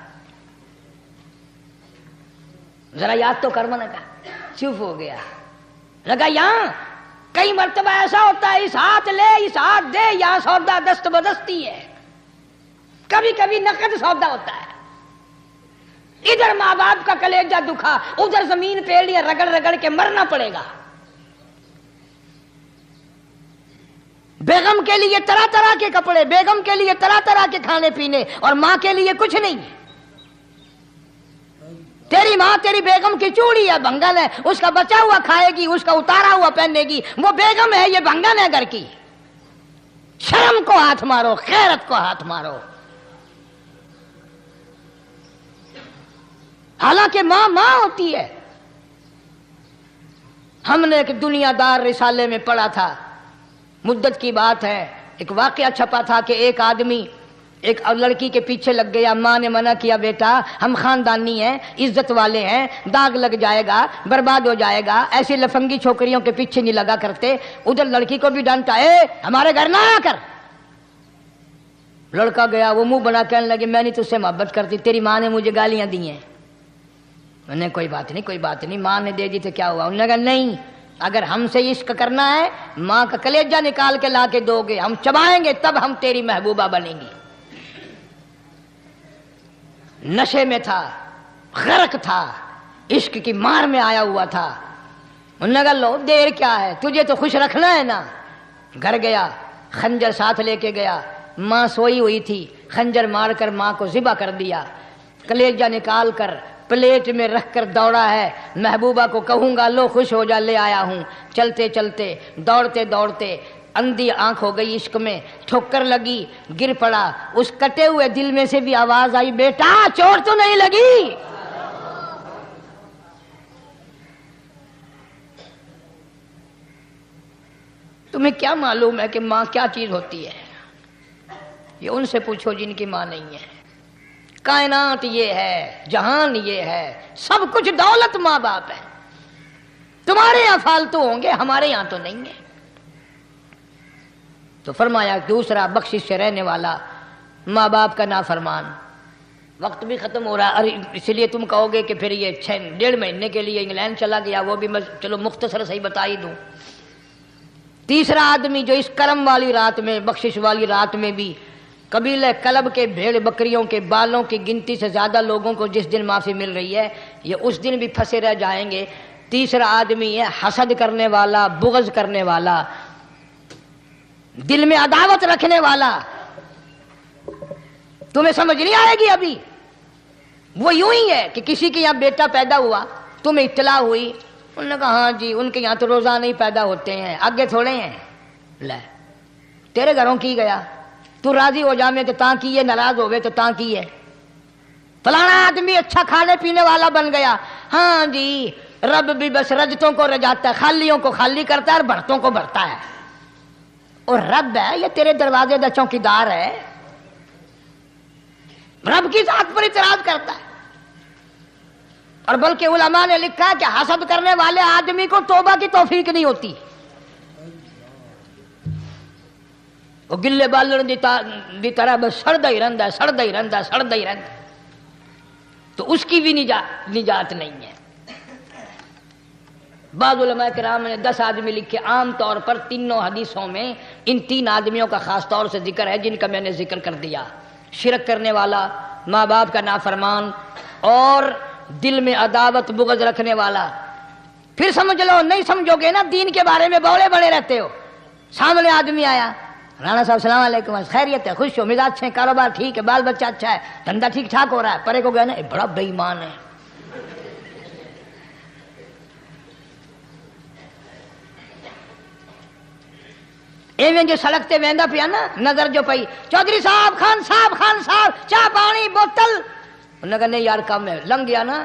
ذرا یاد تو کر من کا. چپ ہو گیا. لگا یہاں کئی مرتبہ ایسا ہوتا ہے اس ہاتھ لے اس ہاتھ دے، یہاں سودا دست بدستی ہے. کبھی کبھی نقد سودا ہوتا ہے. ادھر ماں باپ کا کلیجہ دکھا، ادھر زمین پہ لیا رگڑ رگڑ کے مرنا پڑے گا. بیگم کے لیے طرح طرح کے کپڑے، بیگم کے لیے طرح طرح کے کھانے پینے، اور ماں کے لیے کچھ نہیں. تیری ماں تیری بیگم کی چوڑی ہے، بھنگن ہے، اس کا بچا ہوا کھائے گی، اس کا اتارا ہوا پہنے گی. وہ بیگم ہے، یہ بھنگن ہے گھر کی. شرم کو ہاتھ مارو، غیرت کو ہاتھ مارو. حالانکہ ماں ماں ہوتی ہے. ہم نے ایک دنیا دار رسالے میں پڑھا تھا، مدت کی بات ہے، ایک واقعہ چھپا تھا کہ ایک آدمی ایک لڑکی کے پیچھے لگ گیا. ماں نے منع کیا، بیٹا ہم خاندانی ہیں، عزت والے ہیں، داغ لگ جائے گا، برباد ہو جائے گا، ایسی لفنگی چھوکریوں کے پیچھے نہیں لگا کرتے. ادھر لڑکی کو بھی ڈانٹا، ہمارے گھر نہ آیا کر. لڑکا گیا، وہ منہ بنا کہنے لگے میں نہیں تجھ سے محبت کرتی، تیری ماں نے مجھے گالیاں دی ہیں. میں نے کوئی بات نہیں کوئی بات نہیں، ماں نے دے دی تو کیا ہوا. انہوں نے کہا نہیں، اگر ہم سے عشق کرنا ہے ماں کا کلیجہ نکال کے لا کے دو گے، ہم چبائیں گے تب ہم تیری محبوبہ بنیں گی. نشے میں تھا، غرق تھا، عشق کی مار میں آیا ہوا تھا. انہوں نے کہا لو دیر کیا ہے، تجھے تو خوش رکھنا ہے نا. گھر گیا، خنجر ساتھ لے کے گیا. ماں سوئی ہوئی تھی، خنجر مار کر ماں کو ذبح کر دیا. کلیجہ نکال کر پلیٹ میں رکھ کر دوڑا ہے، محبوبہ کو کہوں گا لو خوش ہو جا، لے آیا ہوں. چلتے چلتے دوڑتے دوڑتے اندھی آنکھ ہو گئی عشق میں، ٹھوکر لگی، گر پڑا. اس کٹے ہوئے دل میں سے بھی آواز آئی، بیٹا چوٹ تو نہیں لگی؟ تمہیں کیا معلوم ہے کہ ماں کیا چیز ہوتی ہے؟ یہ ان سے پوچھو جن کی ماں نہیں ہے. کائنات یہ ہے، جہان یہ ہے، سب کچھ دولت ماں باپ ہے. تمہارے یہاں فالتو ہوں گے، ہمارے یہاں تو نہیں ہے. تو فرمایا دوسرا بخشش سے رہنے والا ماں باپ کا نافرمان. وقت بھی ختم ہو رہا ہے، اس لیے تم کہو گے کہ پھر یہ 1.5 مہینے کے لیے انگلینڈ چلا گیا، وہ بھی میں چلو مختصر صحیح بتا ہی دوں. تیسرا آدمی جو اس کرم والی رات میں، بخشش والی رات میں بھی قبیلہ کلب کے بھیڑ بکریوں کے بالوں کی گنتی سے زیادہ لوگوں کو جس دن معافی مل رہی ہے، یہ اس دن بھی پھنسے رہ جائیں گے. تیسرا آدمی ہے حسد کرنے والا، بغض کرنے والا، دل میں عداوت رکھنے والا. تمہیں سمجھ نہیں آئے گی ابھی. وہ یوں ہی ہے کہ کسی کے یہاں بیٹا پیدا ہوا، تمہیں اطلاع ہوئی، انہوں نے کہا ہاں جی ان کے یہاں تو روزانہ ہی پیدا ہوتے ہیں، آگے تھوڑے ہیں. لے تیرے گھروں کی گیا، تو راضی ہو جا میں تو تاں کی ہے، ناراض ہوئے تو تاں کی ہے. فلانا آدمی اچھا کھانے پینے والا بن گیا، ہاں جی رب بھی بس رجتوں کو رجاتا ہے، خالیوں کو خالی کرتا ہے اور بھرتوں کو بھرتا ہے. اور رب ہے یہ تیرے دروازے دا چوکیدار ہے، رب کی ذات پر اعتراض کرتا ہے. اور بلکہ علماء نے لکھا کہ حسد کرنے والے آدمی کو توبہ کی توفیق نہیں ہوتی. وہ گلے بالن دی طرح بس سڑدا ہی رہندا ہے، سڑدا ہی رہندا ہے، سڑدا ہی رہندا ہے. تو اس کی بھی نجات نہیں ہے. بعض علماء کرام نے 10 آدمی لکھے. عام طور پر تینوں حدیثوں میں ان 3 آدمیوں کا خاص طور سے ذکر ہے جن کا میں نے ذکر کر دیا. شرک کرنے والا، ماں باپ کا نافرمان، اور دل میں عداوت بغض رکھنے والا. پھر سمجھ لو، نہیں سمجھو گے نا دین کے بارے میں بولے بڑے رہتے ہو. سامنے آدمی آیا، رانا صاحب السلام علیکم، خیریت ہے، خوش ہو، مزاج اچھے، کاروبار ٹھیک ہے، بال بچہ اچھا ہے، دھندا ٹھیک ٹھاک ہو رہا ہے. پرے کو گیا نا بڑا بے ایمان ہے. ایویں جو سڑک تے ویندا پیا نا، نظر جو پئی، چودھری صاحب، خان صاحب چاہ پانی بوتل. انہوں نے کہا نہیں یار کم ہے، لنگ گیا نا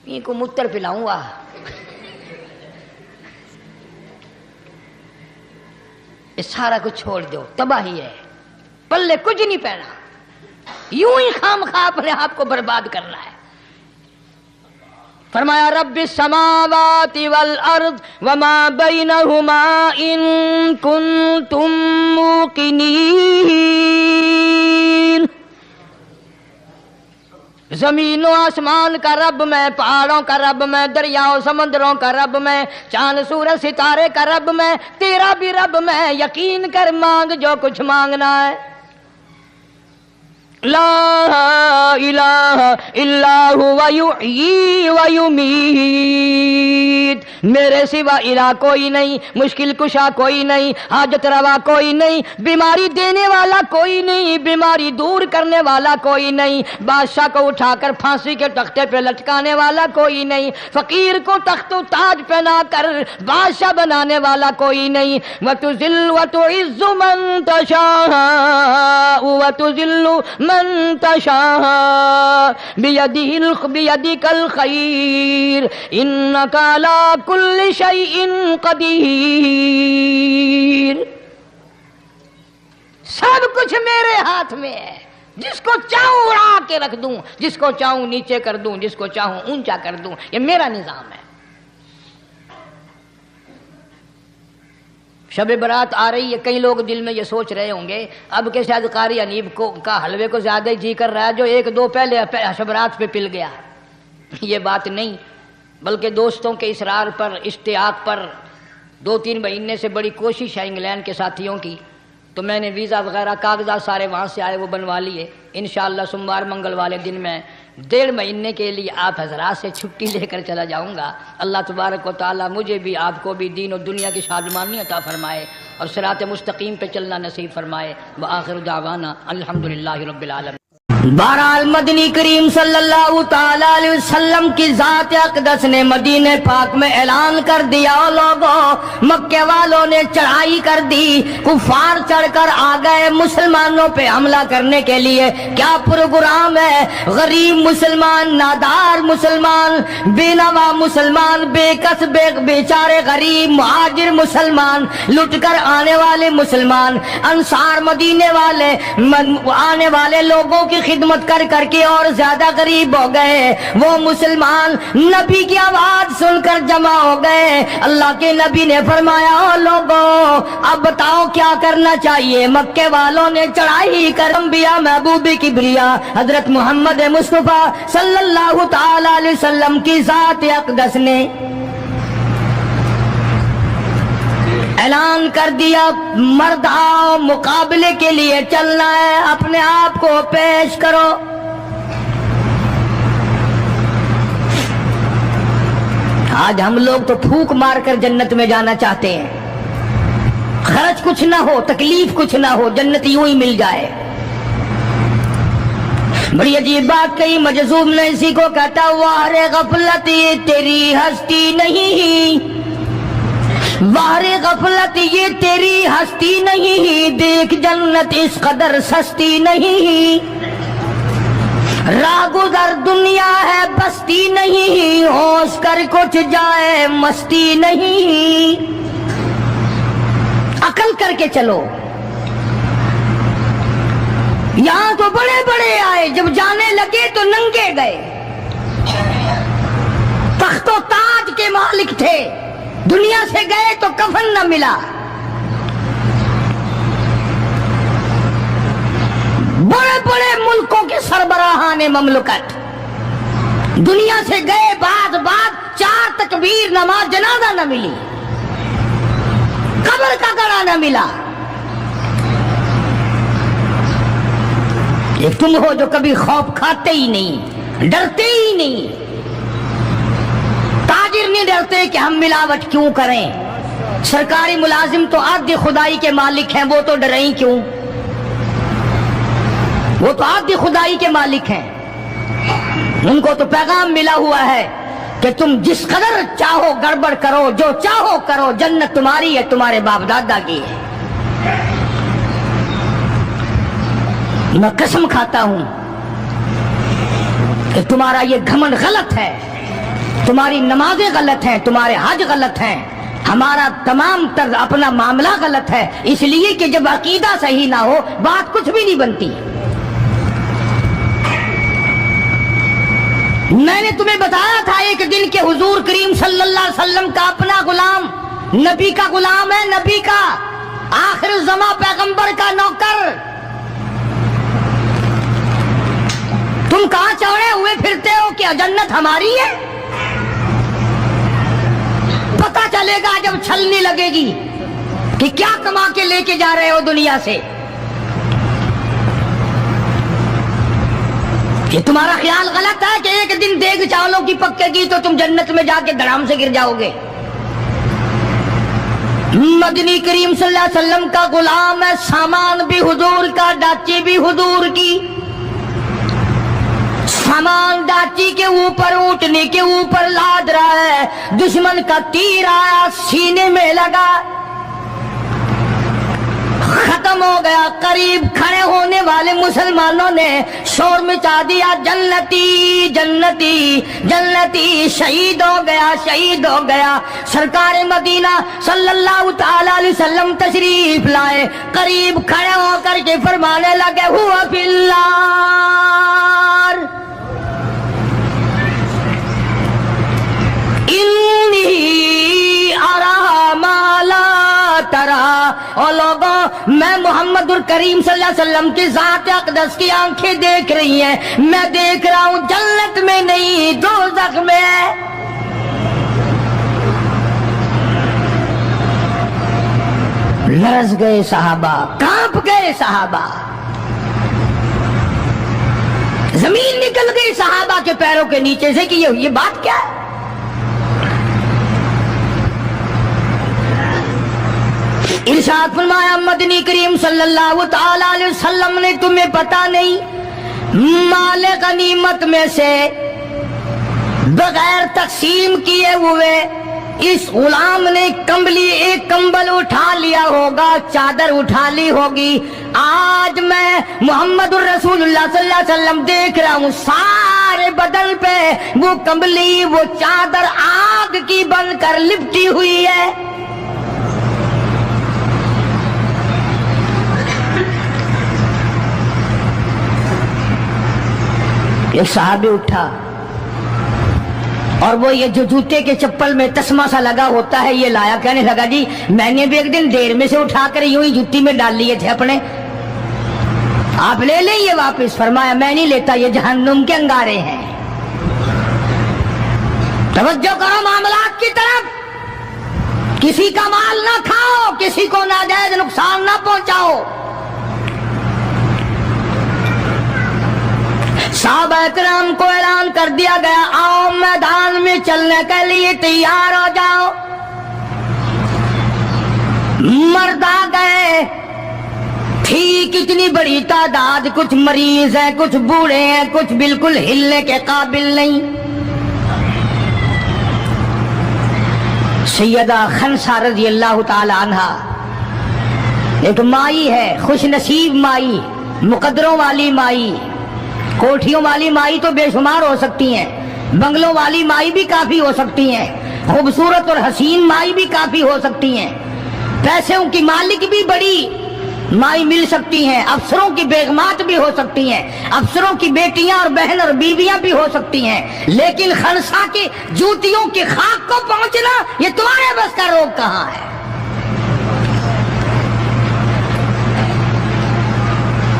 ان کو متر پلاؤں گا. یہ سارا کچھ چھوڑ دو، تباہی ہے، پلے کچھ نہیں پہنا، یوں ہی خام خواہ اپنے آپ کو برباد کرنا ہے. فرمایا رب السماوات والارض وما بینہما ان کنتم موقنین. زمین و آسمان کا رب میں، پہاڑوں کا رب میں، دریاؤں سمندروں کا رب میں، چاند سورج ستارے کا رب میں، تیرا بھی رب میں، یقین کر مانگ جو کچھ مانگنا ہے۔ لا الہ الا هو یحیی و یمیت، میرے سوا الہ کوئی نہیں، مشکل کشا کوئی نہیں، حاجت روا کوئی نہیں، بیماری دینے والا کوئی نہیں، بیماری دور کرنے والا کوئی نہیں، بادشاہ کو اٹھا کر پھانسی کے تختے پہ لٹکانے والا کوئی نہیں، فقیر کو تخت و تاج پہنا کر بادشاہ بنانے والا کوئی نہیں۔ وَتُذِلُّ وَتُعِزُّ مَن تَشَاءُ وَتُذِلُّ من تشاء بيدك الخير انك على كل شيء قدير۔ سب کچھ میرے ہاتھ میں ہے، جس کو چاہوں اڑا کے رکھ دوں، جس کو چاہوں نیچے کر دوں، جس کو چاہوں اونچا کر دوں، یہ میرا نظام ہے۔ شب برات آ رہی ہے، کئی لوگ دل میں یہ سوچ رہے ہوں گے اب کہ شاید قاری انیب کا حلوے کو زیادہ ہی جی کر رہا ہے جو ایک دو پہلے شب برات پہ پل گیا۔ یہ بات نہیں، بلکہ دوستوں کے اصرار پر، اشتیاق پر 2-3 مہینے سے بڑی کوشش ہے انگلینڈ کے ساتھیوں کی، تو میں نے ویزا وغیرہ کاغذات سارے وہاں سے آئے وہ بنوا لیے۔ انشاءاللہ سوموار منگل والے دن میں 1.5 مہینے کے لیے آپ حضرات سے چھٹی لے کر چلا جاؤں گا۔ اللہ تبارک و تعالیٰ مجھے بھی آپ کو بھی دین و دنیا کی شادمانی عطا فرمائے اور صراط مستقیم پہ چلنا نصیب فرمائے۔ وآخر دعوانا الحمدللہ رب العالمین۔ بہرحال مدنی کریم صلی اللہ تعالی علیہ وسلم کی ذات اقدس نے مدینہ پاک میں اعلان کر دیا، لوگوں مکے والوں نے چڑھائی کر دی، کفار چڑھ کر آ گئے مسلمانوں پہ حملہ کرنے کے لیے۔ کیا پروگرام ہے؟ غریب مسلمان، نادار مسلمان، بے نوا مسلمان، بے کس بیچارے غریب مہاجر مسلمان، لٹ کر آنے والے مسلمان، انصار مدینے والے آنے والے لوگوں کی خدمت کر کر کے اور زیادہ غریب ہو گئے۔ وہ مسلمان نبی کی آواز سن کر جمع ہو گئے۔ اللہ کے نبی نے فرمایا، او لوگوں اب بتاؤ کیا کرنا چاہیے؟ مکے والوں نے چڑھائی کر انبیاء محبوب کبریا حضرت محمد مصطفیٰ صلی اللہ تعالی علیہ وسلم کی ذات اقدس نے اعلان کر دیا، مرد آؤ مقابلے کے لیے چلنا ہے، اپنے آپ کو پیش کرو۔ آج ہم لوگ تو پھونک مار کر جنت میں جانا چاہتے ہیں، خرچ کچھ نہ ہو، تکلیف کچھ نہ ہو، جنت یوں ہی مل جائے۔ بڑی عجیب بات کہی، مجذوب نے اسی کو کہتا، واہ غفلت یہ تیری ہستی نہیں، واہ غفلت یہ تیری ہستی نہیں، دیکھ جنت اس قدر سستی نہیں، راہ گزر دنیا ہے بستی نہیں، ہوش کر کچھ جائے مستی نہیں۔ عقل کر کے چلو، یہاں تو بڑے بڑے آئے، جب جانے لگے تو ننگے گئے، تخت و تاج کے مالک تھے، دنیا سے گئے تو کفن نہ ملا۔ بڑے بڑے ملکوں کے سربراہان مملکت دنیا سے گئے، بعد 4 تکبیر نماز جنازہ نہ ملی، قبر کا گڑا نہ ملا۔ ایک تم ہو جو کبھی خوف کھاتے ہی نہیں، ڈرتے ہی نہیں، تاجر نہیں ڈرتے کہ ہم ملاوٹ کیوں کریں، سرکاری ملازم تو آدھی خدائی کے مالک ہیں، وہ تو ڈریں کیوں، وہ تو آدھی خدائی کے مالک ہیں، ان کو تو پیغام ملا ہوا ہے کہ تم جس قدر چاہو گڑبڑ کرو، جو چاہو کرو، جنت تمہاری ہے، تمہارے باپ دادا کی ہے۔ میں قسم کھاتا ہوں کہ تمہارا یہ گھمنڈ غلط ہے، تمہاری نمازیں غلط ہیں، تمہارے حج غلط ہیں، ہمارا تمام طرز اپنا معاملہ غلط ہے، اس لیے کہ جب عقیدہ صحیح نہ ہو بات کچھ بھی نہیں بنتی۔ میں نے تمہیں بتایا تھا ایک دن کہ حضور کریم صلی اللہ علیہ وسلم کا اپنا غلام نبی کا غلام ہے، نبی کا آخر الزماں پیغمبر کا نوکر، تم کہاں چوڑے ہوئے پھرتے ہو کہ جنت ہماری ہے؟ پتہ چلے گا جب چھلنی لگے گی کہ کیا کما کے لے کے جا رہے ہو دنیا سے. کہ تمہارا خیال غلط ہے کہ ایک دن دیگ چاولوں کی پکے گی تو تم جنت میں جا کے دھڑام سے گر جاؤ گے. مدنی کریم صلی اللہ علیہ وسلم کا غلام ہے، سامان بھی حضور کا، ڈاچی بھی حضور کی. سامان ڈاچی کے اوپر، اونٹنی کے اوپر لاد رہا ہے. دشمن کا تیر آیا، سینے میں لگا، ختم ہو گیا. قریب کھڑے ہونے والے مسلمانوں نے شور مچا دیا، جنتی جنتی جنتی، شہید ہو گیا شہید ہو گیا. سرکار مدینہ صلی اللہ تعالی علیہ وسلم تشریف لائے، قریب کھڑے ہو کر کے فرمانے لگے ہوا فی النار انی ارا ما لا ترا. اور لوگوں، میں محمد الکریم صلی اللہ علیہ وسلم کی ذات اقدس کی آنکھیں دیکھ رہی ہیں، میں دیکھ رہا ہوں جنت میں نہیں دوزخ میں ہے. لرز گئے صحابہ، کانپ گئے صحابہ، زمین نکل گئی صحابہ کے پیروں کے نیچے سے کہ یہ بات کیا ہے. ارشاد فرمایا مدنی کریم صلی اللہ تعالی علیہ وسلم نے، تمہیں پتا نہیں مال غنیمت میں سے بغیر تقسیم کیے ہوئے اس غلام نے ایک کمبل اٹھا لیا ہوگا، چادر اٹھا لی ہوگی. آج میں محمد الرسول اللہ صلی اللہ علیہ وسلم دیکھ رہا ہوں سارے بدن پہ وہ کمبلی، وہ چادر آگ کی بن کر لپٹی ہوئی ہے. ایک صحابی اٹھا اور وہ یہ جو جوتے کے چپل میں تسمہ سا لگا ہوتا ہے یہ لایا. کہنے لگا جی میں نے بھی ایک دن دیر میں سے اٹھا کر یوں ہی جوتی میں ڈال لیے تھے اپنے، آپ لے لیں یہ واپس. فرمایا میں نہیں لیتا، یہ جہنم کے انگارے ہیں. توجہ کرو معاملات کی طرف، کسی کا مال نہ کھاؤ، کسی کو ناجائز نقصان نہ پہنچاؤ. صحابہ کرام کو اعلان کر دیا گیا آؤ میدان میں چلنے کے لیے تیار ہو جاؤ. مرد آ گئے، تھی کتنی بڑی تعداد، کچھ مریض ہیں، کچھ بوڑھے ہیں، کچھ بالکل ہلنے کے قابل نہیں. سیدہ خنسا رضی اللہ تعالی عنہا ایک مائی ہے، خوش نصیب مائی، مقدروں والی مائی. کوٹھیوں والی مائی تو بے شمار ہو سکتی ہیں، بنگلوں والی مائی بھی کافی ہو سکتی ہیں، خوبصورت اور حسین مائی بھی کافی ہو سکتی ہیں، پیسوں کی مالک بھی بڑی مائی مل سکتی ہیں، افسروں کی بیگمات بھی ہو سکتی ہیں، افسروں کی بیٹیاں اور بہن اور بیویاں بھی ہو سکتی ہیں. لیکن خنسا کی جوتیوں کی خاک کو پہنچنا یہ تمہارے بس کا روگ کہاں ہے؟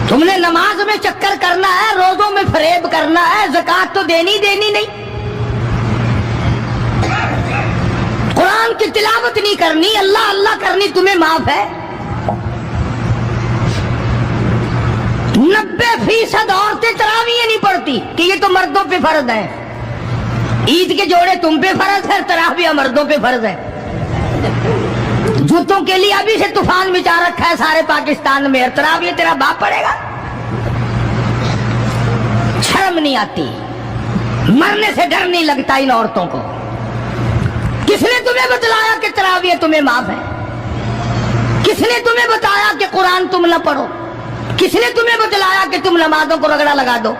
تم نے نماز میں چکر کرنا ہے، روزوں میں فریب کرنا ہے، زکوٰۃ تو دینی نہیں، قرآن کی تلاوت نہیں کرنی، اللہ اللہ کرنی تمہیں معاف ہے. 90% عورتیں تراویح نہیں پڑھتی کہ یہ تو مردوں پہ فرض ہے. عید کے جوڑے تم پہ فرض ہے، تراویح مردوں پہ فرض ہے. جوتوں کے لیے ابھی سے طوفان مچا رکھا ہے سارے پاکستان میں، تراویح تیرا باپ پڑے گا. شرم نہیں آتی، مرنے سے ڈر نہیں لگتا ان عورتوں کو. کس نے تمہیں بتلایا کہ تراویح تمہیں معاف ہے؟ کس نے تمہیں بتایا کہ قرآن تم نہ پڑھو؟ کس نے تمہیں بتلایا کہ تم نمازوں کو رگڑا لگا دو؟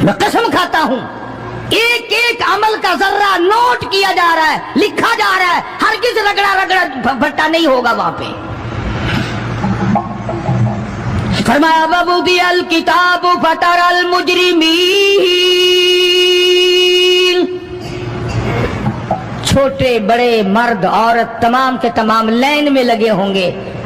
میں قسم کھاتا ہوں ایک ایک عمل کا ذرہ نوٹ کیا جا رہا ہے، لکھا جا رہا ہے، ہرگز رگڑا بھٹا نہیں ہوگا وہاں پہ. فرمایا وَوُضِعَ الْكِتَابُ فَتَرَى الْمُجْرِمِينَ، چھوٹے بڑے مرد عورت تمام کے تمام لائن میں لگے ہوں گے.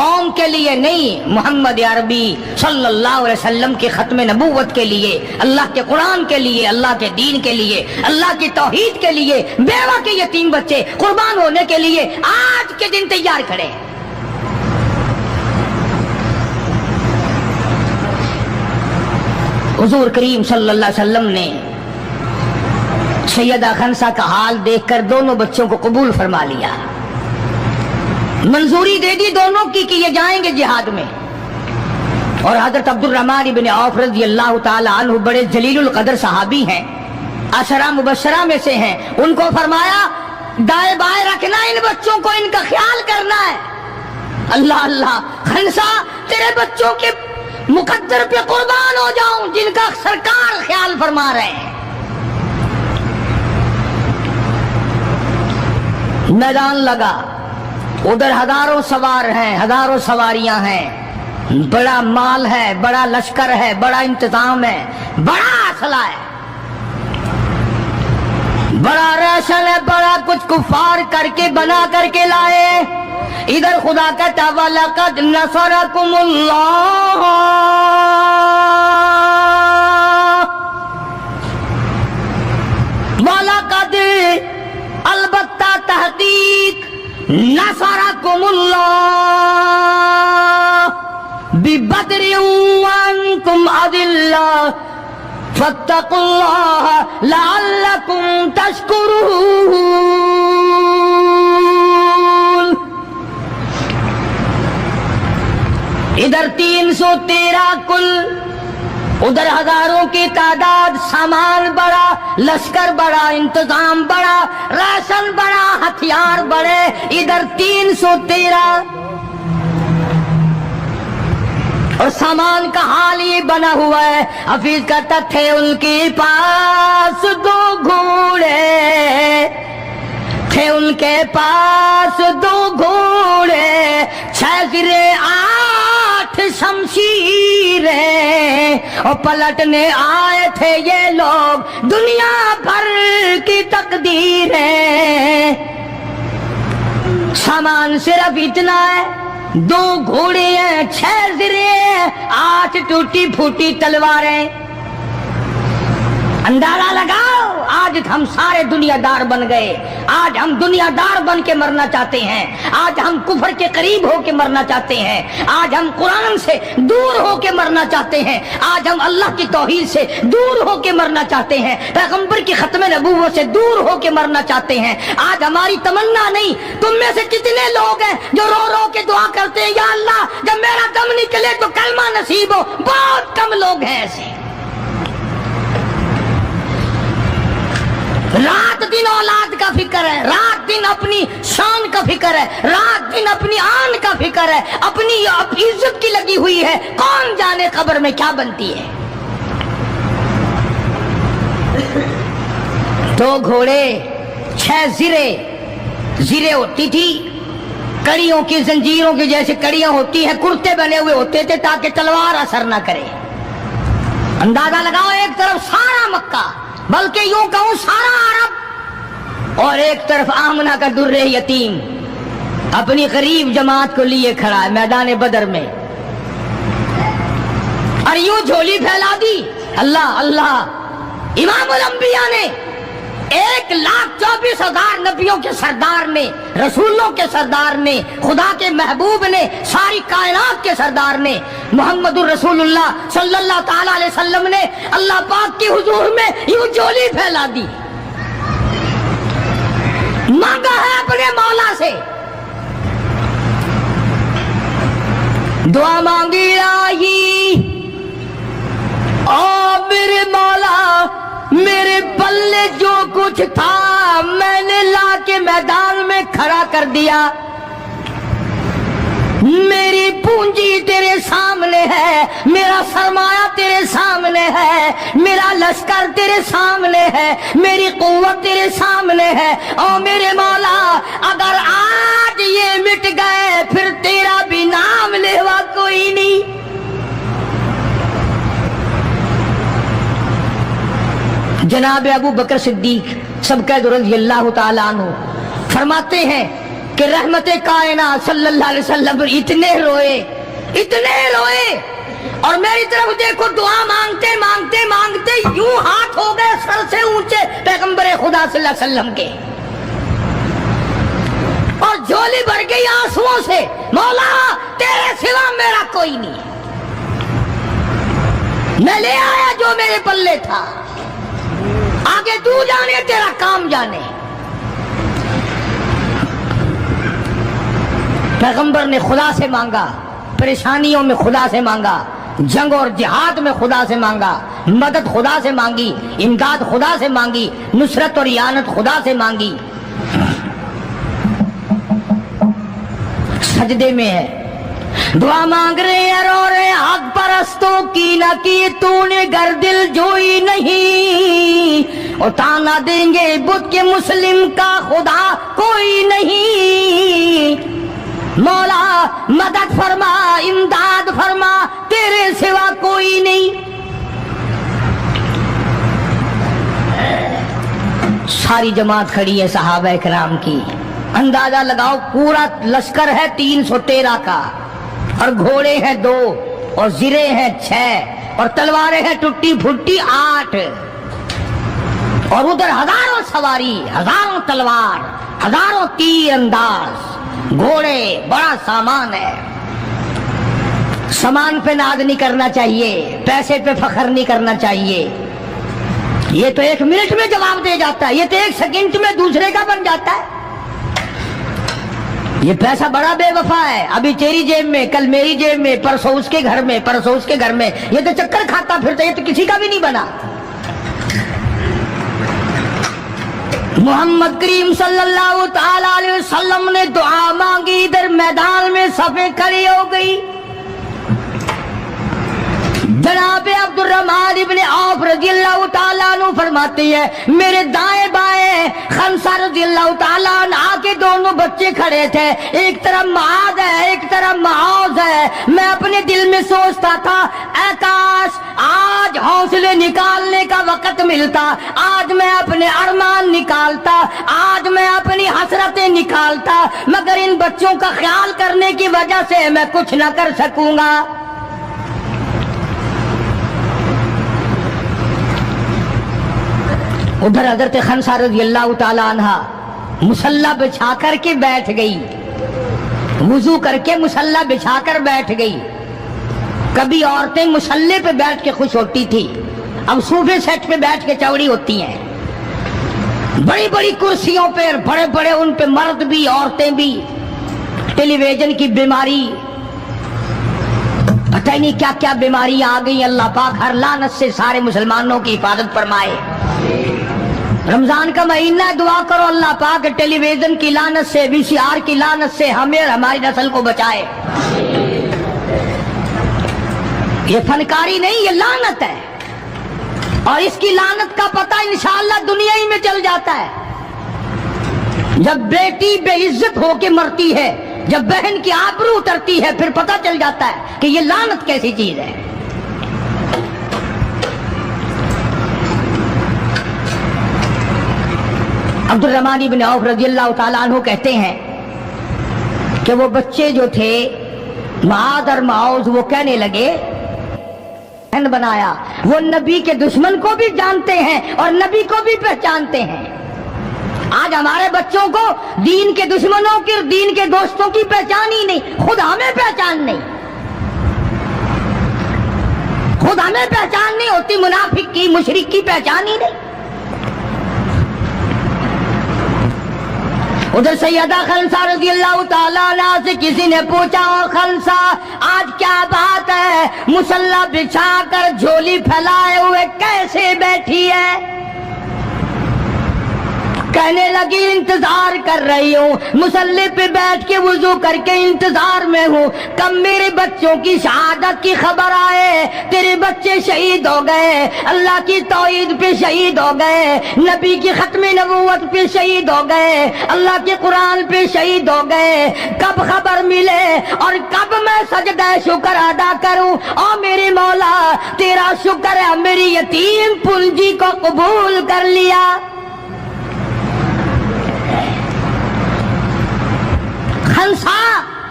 قوم کے لیے نہیں، محمد عربی صلی اللہ علیہ وسلم کے ختم نبوت کے لیے، اللہ کے قرآن کے لیے، اللہ کے دین کے لیے، اللہ کی توحید کے لیے، بیوہ کے یتیم بچے قربان ہونے کے لیے آج کے دن تیار کھڑے ہیں۔ حضور کریم صلی اللہ علیہ وسلم نے سیدہ خنسا کا حال دیکھ کر دونوں بچوں کو قبول فرما لیا، منظوری دے دی دونوں کی کہ یہ جائیں گے جہاد میں۔ اور حضرت عبد الرحمن بن عوف رضی اللہ تعالی عنہ بڑے جلیل القدر صحابی ہیں، عشرہ مبشرہ میں سے ہیں، ان کو فرمایا دائیں بائیں رکھنا ان بچوں کو، ان کا خیال کرنا ہے۔ اللہ اللہ، خنسا تیرے بچوں کے مقدر پہ قربان ہو جاؤں جن کا سرکار خیال فرما رہے ہیں۔ میدان لگا، ادھر ہزاروں سوار ہیں، ہزاروں سواریاں ہیں، بڑا مال ہے، بڑا لشکر ہے، بڑا انتظام ہے، بڑا اسلحہ ہے، بڑا ریشن ہے، بڑا کچھ کفار کر کے بنا کر کے لائے۔ ادھر خدا کہتا وَلَقَدْ نَصَرَكُمُ اللَّهُ، وَلَقَدْ البتہ تحقیق نصرکم اللہ ببدر وانکم اذلہ فاتقوا اللہ لعلکم تشکرون۔ ادھر 313 کل، ادھر ہزاروں کی تعداد، سامان بڑا، لشکر بڑا، انتظام بڑا، راشن بڑا، ہتھیار بڑے، ادھر 313 اور سامان کا حال یہ بنا ہوا ہے۔ حفیظ کہتا تھے ان کے پاس 2 گھوڑے تھے، ان کے پاس 2 گھوڑے، 6 زرے 8 شمشیریں، اور پلٹنے آئے تھے یہ لوگ دنیا بھر کی تقدیریں۔ سامان صرف اتنا ہے، 2 گھوڑے ہیں، 6 زرے ہیں، 8 ٹوٹی پھوٹی تلواریں۔ اندازہ لگاؤ، آج ہم سارے دنیا دار بن گئے، آج ہم دنیا دار بن کے مرنا چاہتے ہیں، آج ہم کفر کے قریب ہو کے مرنا چاہتے ہیں، آج ہم قرآن سے دور ہو کے مرنا چاہتے ہیں، آج ہم اللہ کی توحید سے دور ہو کے مرنا چاہتے ہیں، پیغمبر کی ختم نبوت سے دور ہو کے مرنا چاہتے ہیں۔ آج ہماری تمنا نہیں، تم میں سے کتنے لوگ ہیں جو رو رو کے دعا کرتے ہیں یا اللہ جب میرا دم نکلے تو کلمہ نصیب ہو؟ بہت کم لوگ ہیں ایسے۔ رات دن اولاد کا فکر ہے، رات دن اپنی شان کا فکر ہے، رات دن اپنی آن کا فکر ہے، اپنی عزت کی لگی ہوئی ہے، کون جانے قبر میں کیا بنتی ہے۔ 2 گھوڑے، 6 زرے، زرے ہوتی تھی کڑیوں کی، زنجیروں کی جیسے کڑیاں ہوتی ہیں، کرتے بنے ہوئے ہوتے تھے تاکہ تلوار اثر نہ کرے۔ اندازہ لگاؤ، ایک طرف سارا مکہ، بلکہ یوں کہوں سارا عرب، اور ایک طرف آمنہ کا در یتیم اپنی غریب جماعت کو لیے کھڑا ہے میدان بدر میں، اور یوں جھولی پھیلا دی۔ اللہ اللہ، امام الانبیاء نے 1,24,000 نبیوں کے سردار نے، رسولوں کے سردار نے، خدا کے محبوب نے، ساری کائنات کے سردار نے، محمد الرسول اللہ صلی اللہ تعالی علیہ وسلم نے اللہ پاک کی حضور میں یوں جھولی پھیلا دی، مانگا ہے اپنے مولا سے، دعا مانگی آئی، او میرے مولا میرے پلے جو کچھ تھا میں نے لا کے میدان میں کھڑا کر دیا، میری پونجی تیرے سامنے ہے، میرا سرمایہ تیرے سامنے ہے، میرا لشکر تیرے سامنے ہے، میری قوت تیرے سامنے ہے، او میرے مولا اگر آج یہ مٹ گئے پھر تیرا بھی نام لیوا کوئی نہیں۔ جناب ابو بکر صدیق سب رضی اللہ تعالیٰ عنہ فرماتے ہیں کہ رحمت کائنات صلی اللہ علیہ وسلم اتنے روئے اور میری طرف دیکھو، دعا مانگتے مانگتے مانگتے یوں ہاتھ ہو گئے سر سے اونچے پیغمبر خدا صلی اللہ علیہ وسلم کے، اور جھولی بھر گئی آنسوؤں سے، مولا تیرے سوا میرا کوئی نہیں، میں لے آیا جو میرے پلے تھا، آگے تو جانے تیرا کام جانے۔ پیغمبر نے خدا سے مانگا، پریشانیوں میں خدا سے مانگا، جنگ اور جہاد میں خدا سے مانگا، مدد خدا سے مانگی، امداد خدا سے مانگی، نصرت اور اعانت خدا سے مانگی۔ سجدے میں ہے، دعا مانگ رہے ہیں، رو رہے ہیں، حق پرستوں کی نہ کی تو نے گر دل جوئی نہیں، اور تانا دیں گے بت کے مسلم کا خدا کوئی نہیں، مولا مدد فرما امداد فرما تیرے سوا کوئی نہیں۔ ساری جماعت کھڑی ہے صحابہ کرام کی، اندازہ لگاؤ پورا لشکر ہے 313 کا، اور گھوڑے ہیں 2 اور زرے ہیں 6 اور تلواریں ہیں ٹوٹی پھوٹی 8، اور ادھر ہزاروں سواری، ہزاروں تلوار، ہزاروں تیر انداز، گھوڑے، بڑا سامان ہے۔ سامان پہ ناز نہیں کرنا چاہیے، پیسے پہ فخر نہیں کرنا چاہیے، یہ تو 1 منٹ میں جواب دے جاتا ہے، یہ تو 1 سیکنڈ میں دوسرے کا بن جاتا ہے۔ یہ پیسہ بڑا بے وفا ہے، ابھی تیری جیب میں، کل میری جیب میں، پرسوں اس کے گھر میں، پرسوں اس کے گھر میں، یہ تو چکر کھاتا پھرتا، یہ تو کسی کا بھی نہیں بنا۔ محمد کریم صلی اللہ تعالی علیہ وسلم نے دعا مانگی، ادھر میدان میں صفیں کھڑی ہو گئی۔ جناب عبد الرحمن ابن عوف رضی اللہ تعالیٰ عنہ فرماتے ہیں، میرے دائیں بائیں خنسا رضی اللہ تعالیٰ عنہ کے دونوں بچے کھڑے تھے، ایک طرف معاذ ہے ایک طرف معوذ ہے۔ میں اپنے دل میں سوچتا تھا، اے کاش آج حوصلے نکالنے کا وقت ملتا، آج میں اپنے ارمان نکالتا، آج میں اپنی حسرتیں نکالتا، مگر ان بچوں کا خیال کرنے کی وجہ سے میں کچھ نہ کر سکوں گا۔ ادھر حضرت خنسا رضی اللہ تعالی عنہ مصلی بچھا کر کے بیٹھ گئی، وضو کر کے مصلی بچھا کر بیٹھ گئی۔ کبھی عورتیں مصلی پہ بیٹھ کے خوش ہوتی تھی، اب صوفے سیٹ پہ بیٹھ کے چوڑی ہوتی ہیں، بڑی بڑی کرسیوں پہ، بڑے بڑے ان پہ مرد بھی عورتیں بھی، ٹیلی ویژن کی بیماری، پتہ نہیں کیا کیا بیماری آ گئی۔ اللہ پاک ہر لعنت سے سارے مسلمانوں کی حفاظت فرمائے۔ رمضان کا مہینہ، دعا کرو اللہ پاک ٹیلی ویژن کی لعنت سے، وی سی آر کی لعنت سے ہمیں اور ہماری نسل کو بچائے۔ یہ فنکاری نہیں، یہ لعنت ہے، اور اس کی لعنت کا پتہ انشاءاللہ دنیا ہی میں چل جاتا ہے۔ جب بیٹی بے عزت ہو کے مرتی ہے، جب بہن کی آبرو اترتی ہے، پھر پتہ چل جاتا ہے کہ یہ لعنت کیسی چیز ہے۔ عبد الرحمن ابن عوف رضی اللہ تعالیٰ عنہ کہتے ہیں کہ وہ بچے جو تھے معاذ اور معوذ، وہ کہنے لگے بنایا، وہ نبی کے دشمن کو بھی جانتے ہیں اور نبی کو بھی پہچانتے ہیں۔ آج ہمارے بچوں کو دین کے دشمنوں کی اور دین کے دوستوں کی پہچان ہی نہیں، خود ہمیں پہچان نہیں، خود ہمیں پہچان نہیں ہوتی، منافق کی مشرک کی پہچان ہی نہیں۔ ادھر سیدہ خنسا رضی اللہ تعالیٰ عنہ سے کسی نے پوچھا، خنسا آج کیا بات ہے، مصلی بچھا کر جھولی پھیلائے ہوئے کیسے بیٹھی ہے؟ کہنے لگی انتظار کر رہی ہوں، مصلی پہ بیٹھ کے وضو کر کے انتظار میں ہوں، کب میرے بچوں کی شہادت کی خبر آئے، تیرے بچے شہید ہو گئے، اللہ کی توحید پہ شہید ہو گئے، نبی کی ختم نبوت پہ شہید ہو گئے، اللہ کے قرآن پہ شہید ہو گئے، کب خبر ملے اور کب میں سجدہ شکر ادا کروں۔ اور میرے مولا تیرا شکر ہے میری یتیم پنجی کو قبول کر لیا۔ خنسا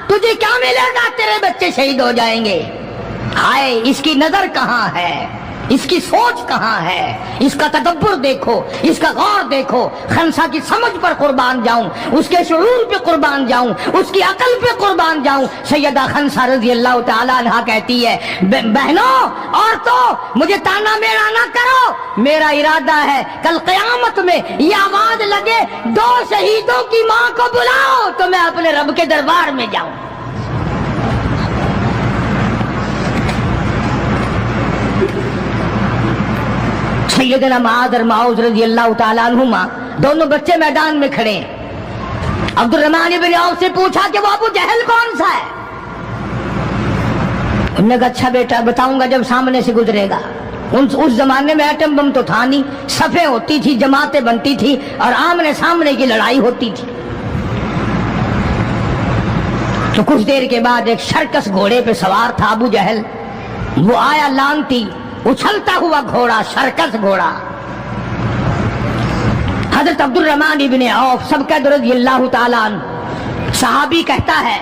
تجھے کیا ملے گا؟ تیرے بچے شہید ہو جائیں گے. ہائے اس کی نظر کہاں ہے، اس کی سوچ کہاں ہے، اس کا تدبر دیکھو، اس کا غور دیکھو. خنسا کی سمجھ پر قربان جاؤں، اس کے شعور پہ قربان جاؤں، اس کی عقل پہ قربان جاؤں. سیدہ خنسا رضی اللہ تعالیٰ عنہا کہتی ہے بہنوں عورتوں مجھے تانا میرا نہ کرو، میرا ارادہ ہے کل قیامت میں یہ آواز لگے 2 شہیدوں کی ماں کو بلاؤ تو میں اپنے رب کے دربار میں جاؤں. سیدنا معاذ اور معوذ رضی اللہ تعالیٰ عنہما دونوں بچے میدان میں کھڑے ہیں. عبد الرحمن بن عوف سے پوچھا کہ وہ ابو جہل کون سا ہے؟ انہوں نے کہا اچھا بیٹا بتاؤں گا جب سامنے سے گزرے گا. اس زمانے میں ایٹم بم تو تھا نہیں، صفیں ہوتی تھی، جماعتیں بنتی تھی اور آمنے سامنے کی لڑائی ہوتی تھی. تو کچھ دیر کے بعد ایک شرکس گھوڑے پہ سوار تھا ابو جہل. وہ آیا لانتی اچھلتا ہوا گھوڑا، شرکس گھوڑا. حضرت عبد الرحمن ابن عوف سب رضی اللہ تعالیٰ عنہ صحابی کہتا ہے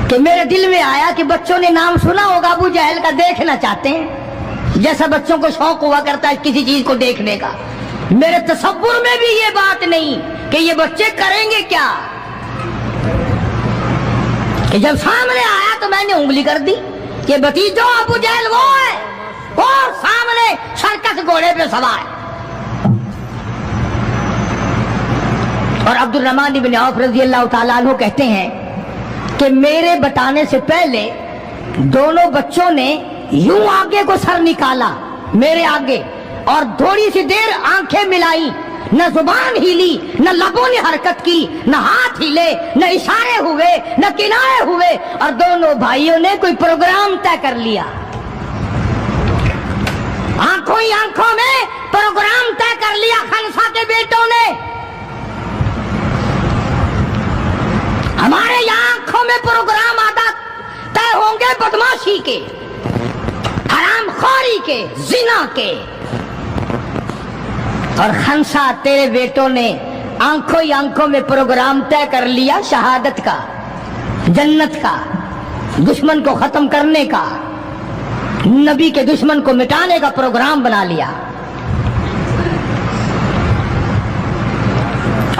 کہ میرے دل میں آیا کہ بچوں نے نام سنا ہوگا ابو جہل کا، دیکھنا چاہتے ہیں جیسا بچوں کو شوق ہوا کرتا ہے کسی چیز کو دیکھنے کا. میرے تصور میں بھی یہ بات نہیں کہ یہ بچے کریں گے کیا، کہ جب سامنے آیا تو میں نے انگلی کر دی کہ بھتیجو ابو جہل وہ ہے، اور سامنے شرکس گھوڑے پہ سوار. اور عبد الرحمن بن عوف رضی اللہ تعالیٰ عنہ کہتے ہیں کہ میرے بتانے سے پہلے دونوں بچوں نے یوں آگے کو سر نکالا میرے آگے اور تھوڑی سی دیر آنکھیں ملائی، نہ زبان ہلی، نہ لبوں نے حرکت کی، نہ ہاتھ ہلے، نہ اشارے ہوئے، نہ کنارے ہوئے، اور دونوں بھائیوں نے کوئی پروگرام طے کر لیا. آنکھوں ہی آنکھوں میں پروگرام طے کر لیا خنسا کے بیٹوں نے. ہمارے یہاں آنکھوں میں پروگرام آتا طے ہوں گے بدماشی کے، حرام خوری کے، زنا کے. اور خنسا تیرے بیٹوں نے آنکھوں ہی آنکھوں میں پروگرام طے کر لیا شہادت کا، جنت کا، دشمن کو ختم کرنے کا، نبی کے دشمن کو مٹانے کا پروگرام بنا لیا.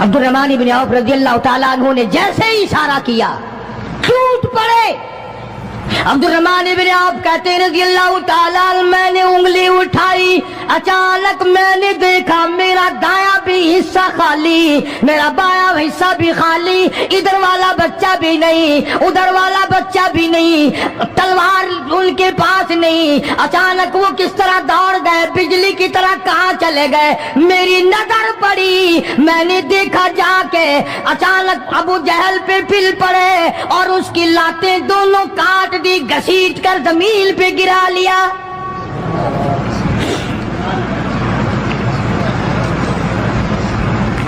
عبد الرحمن بن عوف رضی اللہ تعالیٰ عنہ نے جیسے ہی اشارہ کیا ٹوٹ پڑے. عبد الرحمن بن عوف کہتے ہیں رضی اللہ تعالیٰ عنہ میں نے انگلی اٹھائی، اچانک میں نے دیکھا میرا دایاں بھی حصہ خالی، میرا بایاں حصہ بھی خالی، ادھر والا بچہ بھی نہیں، ادھر والا بچہ بھی نہیں، تلوار ان کے پاس نہیں. اچانک وہ کس طرح دوڑ گئے، بجلی کی طرح کہاں چلے گئے. میری نظر پڑی، میں نے دیکھا جا کے اچانک ابو جہل پہ پل پڑے اور اس کی لاتیں دونوں کاٹ دی، گھسیٹ کر زمین پہ گرا لیا.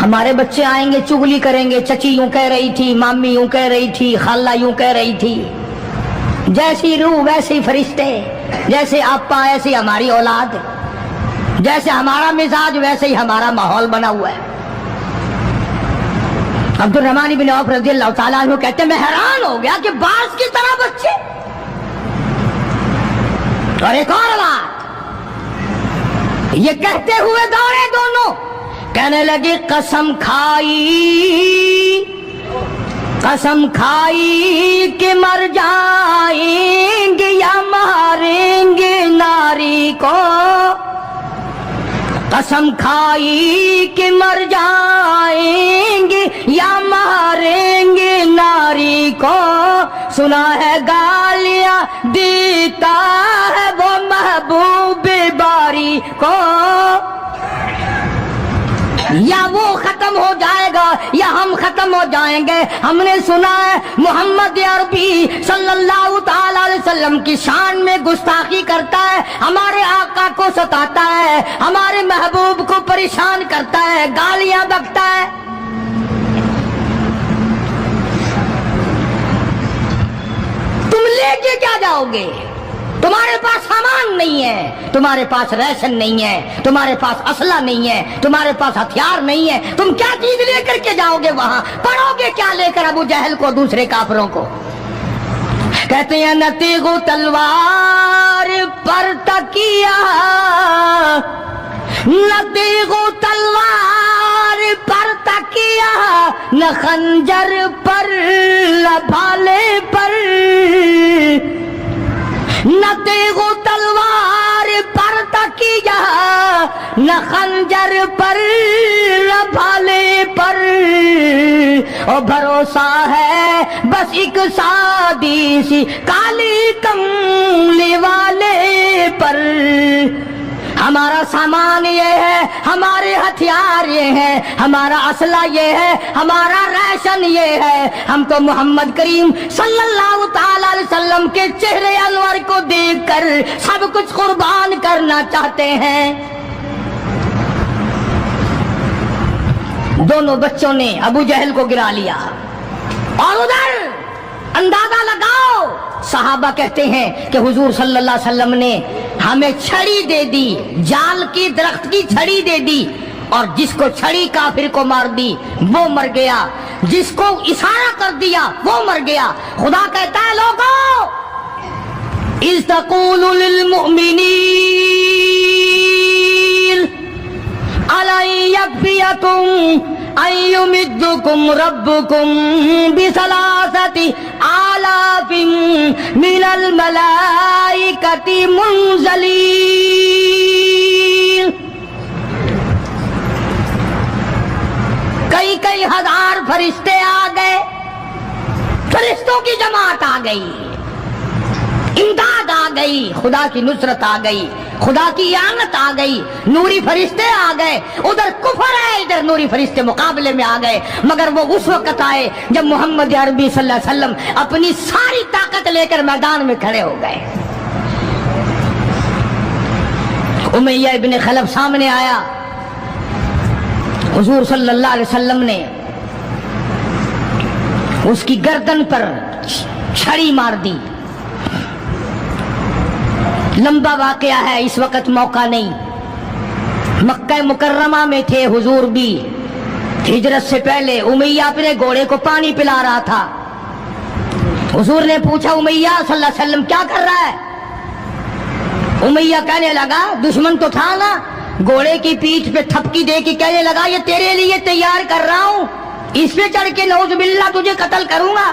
ہمارے بچے آئیں گے چگلی کریں گے، چچی یوں کہہ رہی تھی، مامی یوں کہہ رہی تھی، خالہ یوں کہہ رہی تھی. جیسی روح ویسے فرشتے، جیسے آپا ایسی ہماری اولاد، جیسے ہمارا مزاج ویسے ہی ہمارا ماحول بنا ہوا ہے. عبد الرحمن بن عوف رضی اللہ تعالیٰ عنہ کہتے ہیں میں حیران ہو گیا کہ باز کی طرح بچے. اور ایک اور بات، یہ کہتے ہوئے دوڑے دونوں، کہنے لگے قسم کھائی کہ مر جائیں گے یا ماریں گے ناری کو. قسم کھائی کہ مر جائیں گے یا ماریں گے ناری کو. سنا ہے گالیاں دیتا ہے وہ محبوب باری کو. یا وہ ختم ہو جائے گا یا ہم ختم ہو جائیں گے. ہم نے سنا ہے محمد عربی صلی اللہ تعالی علیہ وسلم کی شان میں گستاخی کرتا ہے، ہمارے آقا کو ستاتا ہے، ہمارے محبوب کو پریشان کرتا ہے، گالیاں بکتا ہے. تم لے کے کیا جاؤ گے؟ تمہارے پاس سامان نہیں ہے، تمہارے پاس ریشن نہیں ہے، تمہارے پاس اسلحہ نہیں ہے، تمہارے پاس ہتھیار نہیں ہے، تم کیا چیز لے کر کے جاؤ گے وہاں؟ پڑھو گے کیا لے کر ابو جہل کو، دوسرے کافروں کو؟ کہتے ہیں نہ تیغ و تلوار پر تکیہ، نہ تیغ و تلوار پر تکیہ، نہ خنجر پر نہ بھالے پر، نہ تیغ و تلوار پر تکیہ، نہ خنجر پر نہ بھالے پر، اور بھروسہ ہے بس ایک سادی سی کالی کملی والے پر۔ ہمارا سامان یہ ہے، ہمارے ہتھیار یہ ہیں، ہمارا اسلحہ یہ ہے، ہمارا ریشن یہ ہے، ہم تو محمد کریم صلی اللہ تعالی علیہ وسلم کے چہرے انور کو دیکھ کر سب کچھ قربان کرنا چاہتے ہیں۔ دونوں بچوں نے ابو جہل کو گرا لیا، اور ادھر اندازہ لگاؤ، صحابہ کہتے ہیں کہ حضور صلی اللہ علیہ وسلم نے ہمیں چھڑی دے دی، جال کی درخت کی چھڑی دے دی، اور جس کو چھڑی کافر کو مار دی وہ مر گیا، جس کو اشارہ کر دیا وہ مر گیا۔ خدا کہتا ہے لوگوں، اذ تقول للمؤمنین أَلَنْ يَكْفِيَكُمْ أَنْ يُمِدَّكُمْ رَبُّكُمْ بِثَلَاثَةِ آلَافٍ مِنَ الْمَلَائِكَةِ مُنْزَلِينَ۔ کئی ہزار فرشتے آ گئے، فرشتوں کی جماعت آ گئی، امداد آ گئی، خدا کی نصرت آ گئی، خدا کی اعانت آ گئی، نوری فرشتے آ گئے۔ ادھر کفر ہے، ادھر نوری فرشتے مقابلے میں آ گئے، مگر وہ اس وقت آئے جب محمد عربی صلی اللہ علیہ وسلم اپنی ساری طاقت لے کر میدان میں کھڑے ہو گئے۔ امیہ ابن خلف سامنے آیا، حضور صلی اللہ علیہ وسلم نے اس کی گردن پر چھڑی مار دی۔ لمبا واقعہ ہے، اس وقت موقع نہیں۔ مکہ مکرمہ میں تھے حضور بھی، ہجرت سے پہلے امیہ اپنے گھوڑے کو پانی پلا رہا تھا۔ حضور نے پوچھا امیہ صلی اللہ علیہ وسلم کیا کر رہا ہے؟ امیہ کہنے لگا دشمن تو تھا نا، گھوڑے کی پیٹھ پہ تھپکی دے کے کہنے لگا یہ تیرے لیے تیار کر رہا ہوں، اس پہ چڑھ کے نعوذ باللہ تجھے قتل کروں گا۔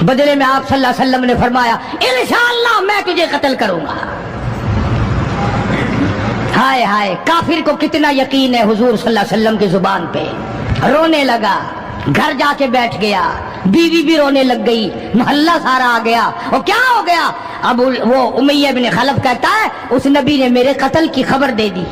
بدلے میں آپ صلی اللہ علیہ وسلم نے فرمایا انشاءاللہ میں تجھے قتل کروں گا۔ ہائے ہائے، کافر کو کتنا یقین ہے حضور صلی اللہ علیہ وسلم کی زبان پہ۔ رونے لگا، گھر جا کے بیٹھ گیا، بیوی بھی رونے لگ گئی، محلہ سارا آ گیا۔ اور کیا ہو گیا؟ اب وہ امیہ بن خلف کہتا ہے اس نبی نے میرے قتل کی خبر دے دی۔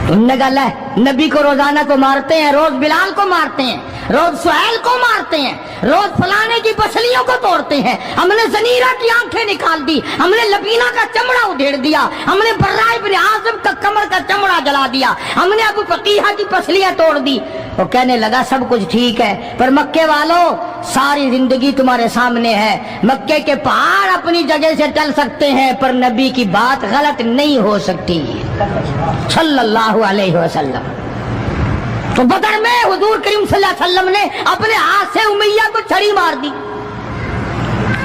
انہوں نے کہا لے، نبی کو روزانہ کو مارتے ہیں، روز بلال کو مارتے ہیں، روز سہیل کو مارتے ہیں، روز فلانے کی پسلیوں کو توڑتے ہیں، ہم نے زنیرہ کی آنکھیں نکال دی، ہم نے لبینہ کا چمڑا ادھیڑ دیا، ہم نے برا ابن عازب کا کمر کا چمڑا جلا دیا، ہم نے ابو فقیہ کی پسلیاں توڑ دی۔ وہ کہنے لگا سب کچھ ٹھیک ہے، پر مکے والوں ساری زندگی تمہارے سامنے ہے، مکے کے پہاڑ اپنی جگہ سے ٹل سکتے ہیں پر نبی کی بات غلط نہیں ہو سکتی صلی اللہ علیہ وسلم۔ تو بدر میں حضور کریم صلی اللہ علیہ وسلم نے اپنے ہاتھ سے امیہ کو چھڑی مار دی۔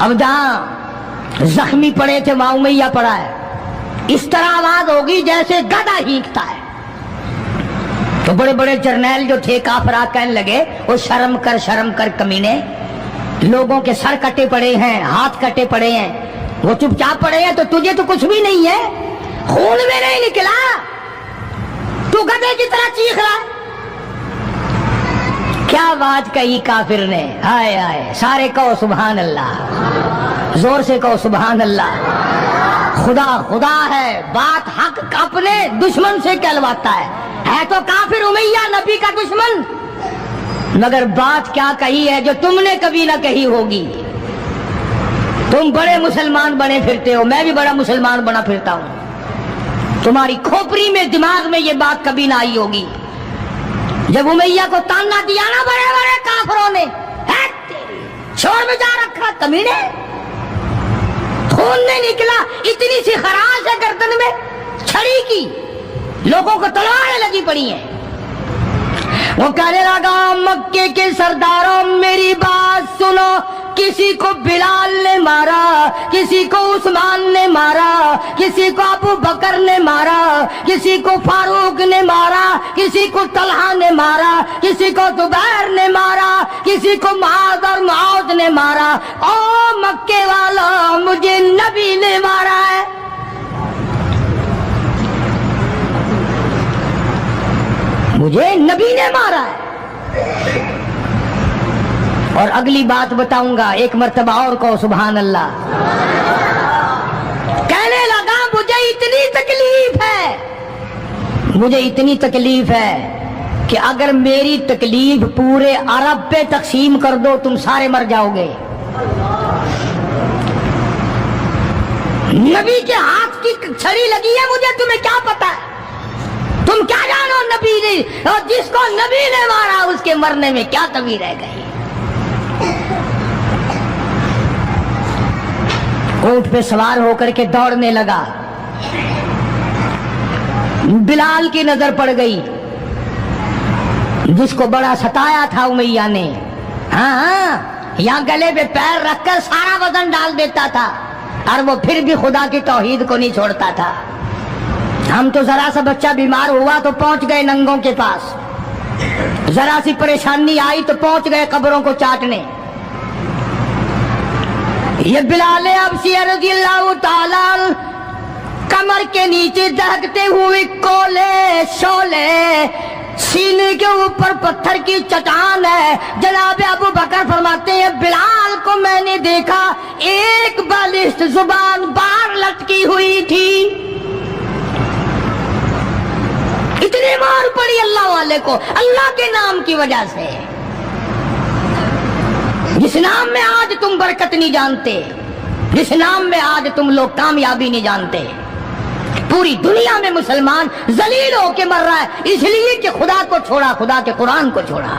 اب جہاں زخمی پڑے تھے وہاں امیہ پڑا ہے، اس طرح آواز ہوگی جیسے گدھا ہینکتا ہے۔ تو بڑے بڑے جرنیل جو تھے کافر کہنے لگے وہ شرم کر کمینے، لوگوں کے سر کٹے پڑے ہیں، ہاتھ کٹے پڑے ہیں، وہ چپ چاپ پڑے ہیں، تو تجھے تو کچھ بھی نہیں ہے، خون میں نہیں نکلا، تو گدھے کی طرح چیخ رہا ہے۔ کیا بات کہی کافر نے، ہائے ہائے، سارے کہو سبحان اللہ، زور سے کہو سبحان اللہ۔ خدا خدا ہے، بات حق اپنے دشمن سے کہلواتا ہے تو کافر امیہ نبی کا دشمن، مگر بات کیا کہی ہے جو تم نے کبھی نہ کہی ہوگی۔ تم بڑے مسلمان بنے پھرتے ہو، میں بھی بڑا مسلمان بنا پھرتا ہوں، تمہاری کھوپڑی میں دماغ میں یہ بات کبھی نہ آئی ہوگی۔ جب امیہ کو تانا دیا نا بڑے بڑے کافروں نے، چھوڑ میں جا رکھا کمینے، خون نہیں نکلا، اتنی سی خراش ہے گردن میں چھڑی کی، لوگوں کو تلواریں لگی پڑی ہیں۔ وہ کہنے لگا مکے کے سرداروں میری بات سنو، کسی کو بلال نے مارا، کسی کو عثمان نے مارا، کسی کو ابو بکر نے مارا، کسی کو فاروق نے مارا، کسی کو طلحہ نے مارا، کسی کو زبیر نے مارا، کسی کو معاذ اور معاذ نے مارا، او مکے والوں مجھے نبی نے مارا ہے۔ مجھے نبی نے مارا ہے۔ اور اگلی بات بتاؤں گا، ایک مرتبہ اور کو سبحان اللہ۔ کہنے لگا مجھے اتنی تکلیف ہے، مجھے اتنی تکلیف ہے کہ اگر میری تکلیف پورے عرب پہ تقسیم کر دو تم سارے مر جاؤ گے۔ نبی کے ہاتھ کی چھڑی لگی ہے، مجھے تمہیں کیا پتا ہے؟ تم کیا جانو نبی نے، اور جس کو نبی نے مارا اس کے مرنے میں کیا کمی رہ گئی۔ اونٹ پہ سوار ہو کر کے دوڑنے لگا، بلال کی نظر پڑ گئی جس کو بڑا ستایا تھا امیہ نے۔ ہاں یہاں گلے پہ پیر رکھ کر سارا وزن ڈال دیتا تھا، اور وہ پھر بھی خدا کی توحید کو نہیں چھوڑتا تھا۔ ہم تو ذرا سا بچہ بیمار ہوا تو پہنچ گئے ننگوں کے پاس، ذرا سی پریشانی آئی تو پہنچ گئے قبروں کو چاٹنے۔ یہ بلال حبشی رضی اللہ تعالی کمر کے نیچے دہکتے ہوئے کولے شولے، سینے کے اوپر پتھر کی چٹان ہے۔ جناب ابو بکر فرماتے ہیں بلال کو میں نے دیکھا ایک بالشت زبان باہر لٹکی ہوئی تھی، اتنی مار پڑی اللہ والے کو اللہ کے نام کی وجہ سے، جس نام میں آج تم برکت نہیں جانتے، جس نام میں آج تم لوگ کامیابی نہیں جانتے۔ پوری دنیا میں مسلمان ذلیل ہو کے مر رہا ہے اس لیے کہ خدا کو چھوڑا، خدا کے قرآن کو چھوڑا،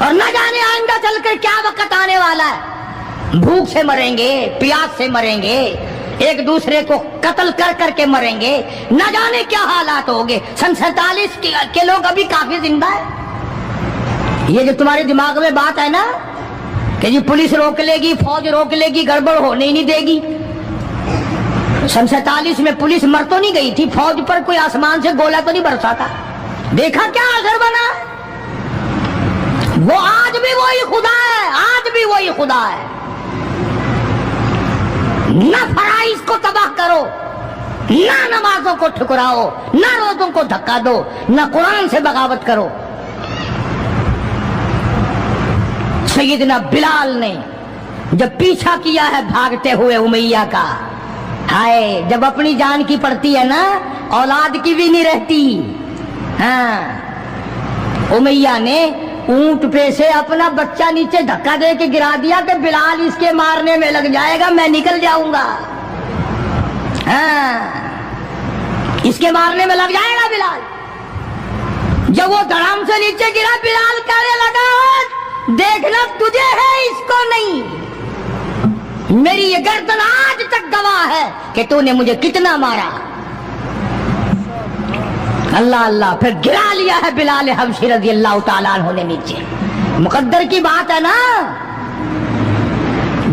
اور نہ جانے آئندہ چل کر کیا وقت آنے والا ہے۔ بھوک سے مریں گے، پیاس سے مریں گے، ایک دوسرے کو قتل کر کر کے مریں گے، نہ جانے کیا حالات ہوگے۔ سن 47 کے لوگ ابھی کافی زندہ ہیں۔ یہ جو تمہارے دماغ میں بات ہے نا کہ جی پولیس روک لے گی، فوج روک لے گی، گڑبڑ ہونے ہی نہیں دے گی۔ سن 47 میں پولیس مر تو نہیں گئی تھی، فوج پر کوئی آسمان سے گولا تو نہیں برسا تھا، دیکھا کیا اثر بنا؟ وہ آج بھی وہی خدا ہے، آج بھی وہی خدا ہے۔ نہ فرائض کو تباہ کرو، نہ نمازوں کو ٹھکراؤ، نہ روزوں کو دھکا دو، نہ قرآن سے بغاوت کرو۔ سیدنا بلال نے جب پیچھا کیا ہے بھاگتے ہوئے امیہ کا، ہائے جب اپنی جان کی پڑتی ہے نا اولاد کی بھی نہیں رہتی۔ ہاں امیہ نے اونٹ پہ سے اپنا بچہ نیچے دھکا دے کے گرا دیا کہ بلال اس کے مارنے میں لگ جائے گا، میں نکل جاؤں گا۔ ہاں اس کے مارنے میں لگ جائے گا بلال۔ جب وہ دھڑام سے نیچے گرا بلال کہنے لگا دیکھنا تجھے ہے اس کو نہیں، میری یہ گردن آج تک گواہ ہے کہ تو نے مجھے کتنا مارا۔ اللہ اللہ، پھر گرا لیا ہے بلال حبشی رضی اللہ تعالیٰ عنہ نے نیچے۔ مقدر کی بات ہے نا،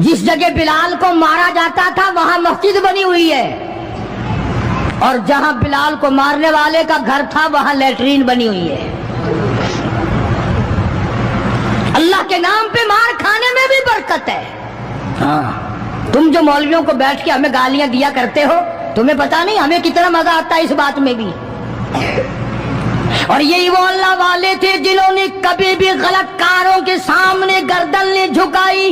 جس جگہ بلال کو مارا جاتا تھا وہاں مسجد بنی ہوئی ہے، اور جہاں بلال کو مارنے والے کا گھر تھا وہاں لیٹرین بنی ہوئی ہے۔ اللہ کے نام پہ مار کھانے میں بھی برکت ہے۔ ہاں تم جو مولویوں کو بیٹھ کے ہمیں گالیاں دیا کرتے ہو، تمہیں پتا نہیں ہمیں کتنا مزہ آتا ہے اس بات میں بھی۔ اور یہی وہ اللہ والے تھے جنہوں نے کبھی بھی غلط کاروں کے سامنے گردن نہیں جھکائی۔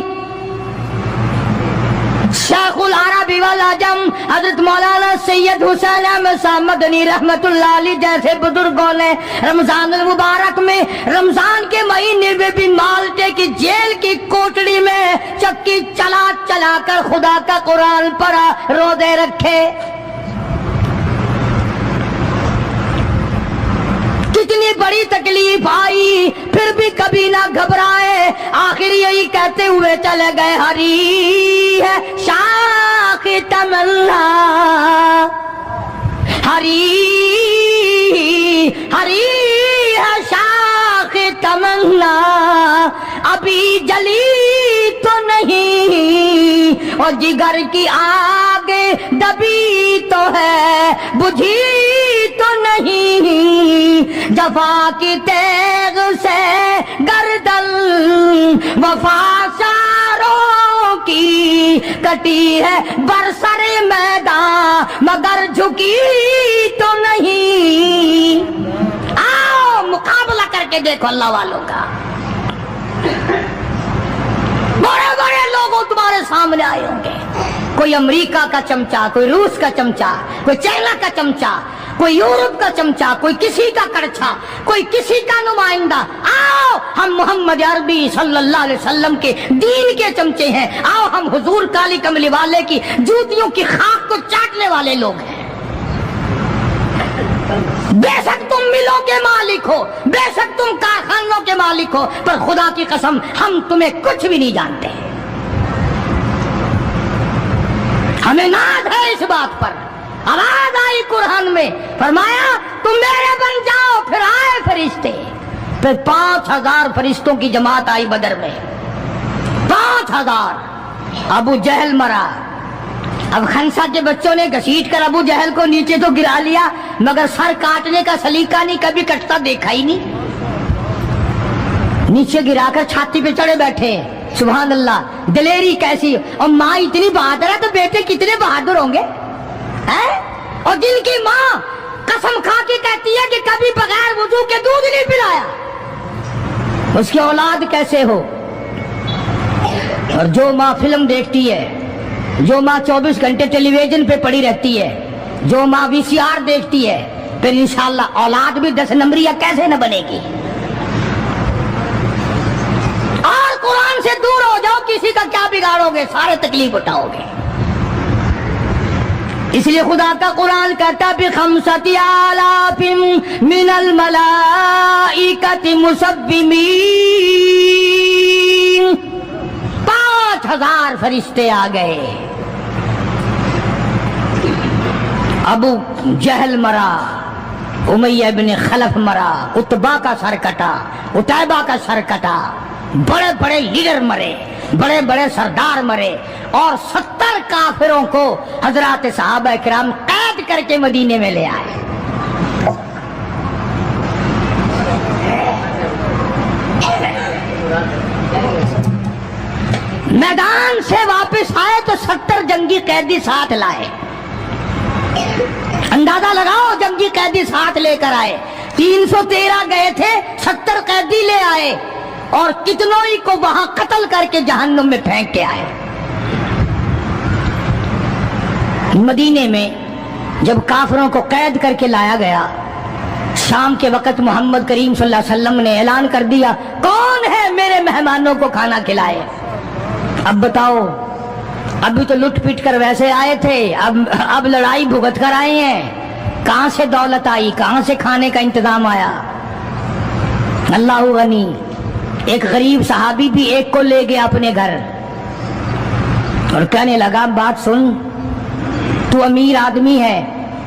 شیخ العرب والعجم حضرت مولانا سید حسین احمد صاحب مدنی رحمت اللہ علیہ جیسے بزرگوں نے رمضان المبارک میں، رمضان کے مہینے میں بھی مالٹے کی جیل کی کوٹڑی میں چکی چلا چلا کر خدا کا قرآن پڑھا، روزے رکھے۔ کتنی بڑی تکلیف آئی پھر بھی کبھی نہ گھبرائے، آخر یہی کہتے ہوئے چلے گئے ہری ہے شاہ ہری ہری ہے شاخ تمنا ابھی جلی تو نہیں، اور جگر کی آگ دبی تو ہے بجھی تو نہیں، جفا کی تیغ سے گردن وفا ساروں کی کٹی ہے برسر میدان مگر جھکی تو نہیں۔ آؤ مقابلہ کر کے دیکھو اللہ والوں کا، بڑے بڑے لوگ تمہارے سامنے آئے ہوں گے، کوئی امریکہ کا چمچا، کوئی روس کا چمچا، کوئی چائنا کا چمچا، کوئی یورپ کا چمچا، کوئی کسی کا کڑچھا، کوئی کسی کا نمائندہ۔ آؤ ہم محمد عربی صلی اللہ علیہ وسلم کے دین کے چمچے ہیں، آؤ ہم حضور کالی کملی والے کی جوتیوں کی خاک کو چاٹنے والے لوگ ہیں۔ بے شک تم ملوں کے مالک ہو، بے شک تم کارخانوں کے مالک ہو، پر خدا کی قسم ہم تمہیں کچھ بھی نہیں جانتے۔ ہمیں ناز ہے اس بات پر۔ آواز آئی قرآن میں، فرمایا تم میرے بن جاؤ، پھر آئے فرشتے، پھر 5000 فرشتوں کی جماعت آئی بدر میں، 5000۔ ابو جہل مرا، اب خنسا کے بچوں نے گھسیٹ کر ابو جہل کو نیچے تو گرا لیا، مگر سر کاٹنے کا سلیقہ نہیں، کبھی کٹتا دیکھا ہی نہیں، نیچے گرا کر چھاتی پہ چڑھے بیٹھے۔ سبحان اللہ، دلیری کیسی! اور ماں اتنی بہادر ہے تو بیٹے کتنے بہادر ہوں گے، اور جن کی ماں قسم کھا کے کہتی ہے کہ کبھی بغیر وضو کے دودھ نہیں پلایا، اس کی اولاد کیسے ہو؟ اور جو ماں فلم دیکھتی ہے، جو ماں 24 گھنٹے ٹیلی ویژن پہ پڑی رہتی ہے، جو ماں VCR دیکھتی ہے، پھر انشاءاللہ اولاد بھی 10 نمبریہ کیسے نہ بنے گی؟ اور قرآن سے دور ہو جاؤ، کسی کا کیا بگاڑو گے، سارے تکلیف اٹھاؤ گے۔ اس لیے خدا کا قرآن کہتا بِخَمْسَةِ آلَافٍ مِّنَ الْمَلَائِكَةِ مُسَبِّمِينَ، 5000 فرشتے آ گئے۔ ابو جہل مرا، امیہ بن خلف مرا، عتبہ کا سر کٹا، عتیبہ کا سر کٹا، بڑے بڑے لیڈر مرے، بڑے بڑے سردار مرے، اور 70 کافروں کو حضرات صحابہ کرام قید کر کے مدینے میں لے آئے۔ میدان سے واپس آئے تو 70 جنگی قیدی ساتھ لائے۔ اندازہ لگاؤ، جنگی قیدی ساتھ لے کر آئے، 313 گئے تھے، 70 قیدی لے آئے، اور کتنوں ہی کو وہاں قتل کر کے جہنم میں پھینک کے آئے۔ مدینے میں جب کافروں کو قید کر کے لایا گیا، شام کے وقت محمد کریم صلی اللہ علیہ وسلم نے اعلان کر دیا، کون ہے میرے مہمانوں کو کھانا کھلائے؟ اب بتاؤ، ابھی تو لٹ پٹ کر ویسے آئے تھے، اب لڑائی بھگت کر آئے ہیں، کہاں سے دولت آئی، کہاں سے کھانے کا انتظام آیا؟ اللہ غنی۔ ایک غریب صحابی بھی ایک کو لے گیا اپنے گھر اور کہنے لگا، بات سن، تو امیر آدمی ہے،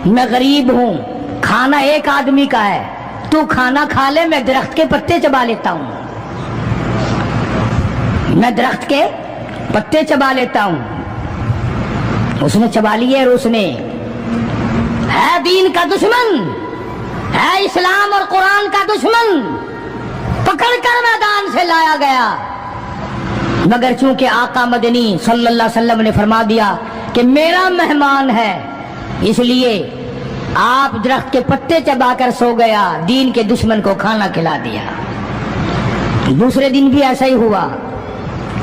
میں غریب ہوں، کھانا ایک آدمی کا ہے، تو کھانا کھا لے، میں درخت کے پتے چبا لیتا ہوں، میں درخت کے پتے چبا لیتا ہوں۔ اس نے چبا لیے، اور اس نے ہے دین کا دشمن، ہے اسلام اور قرآن کا دشمن، پکڑ کر میدان سے لایا گیا، مگر چونکہ آقا مدنی صلی اللہ علیہ وسلم نے فرما دیا کہ میرا مہمان ہے، اس لیے آپ درخت کے پتے چبا کر سو گیا، دین کے دشمن کو کھانا کھلا دیا۔ دوسرے دن بھی ایسا ہی ہوا،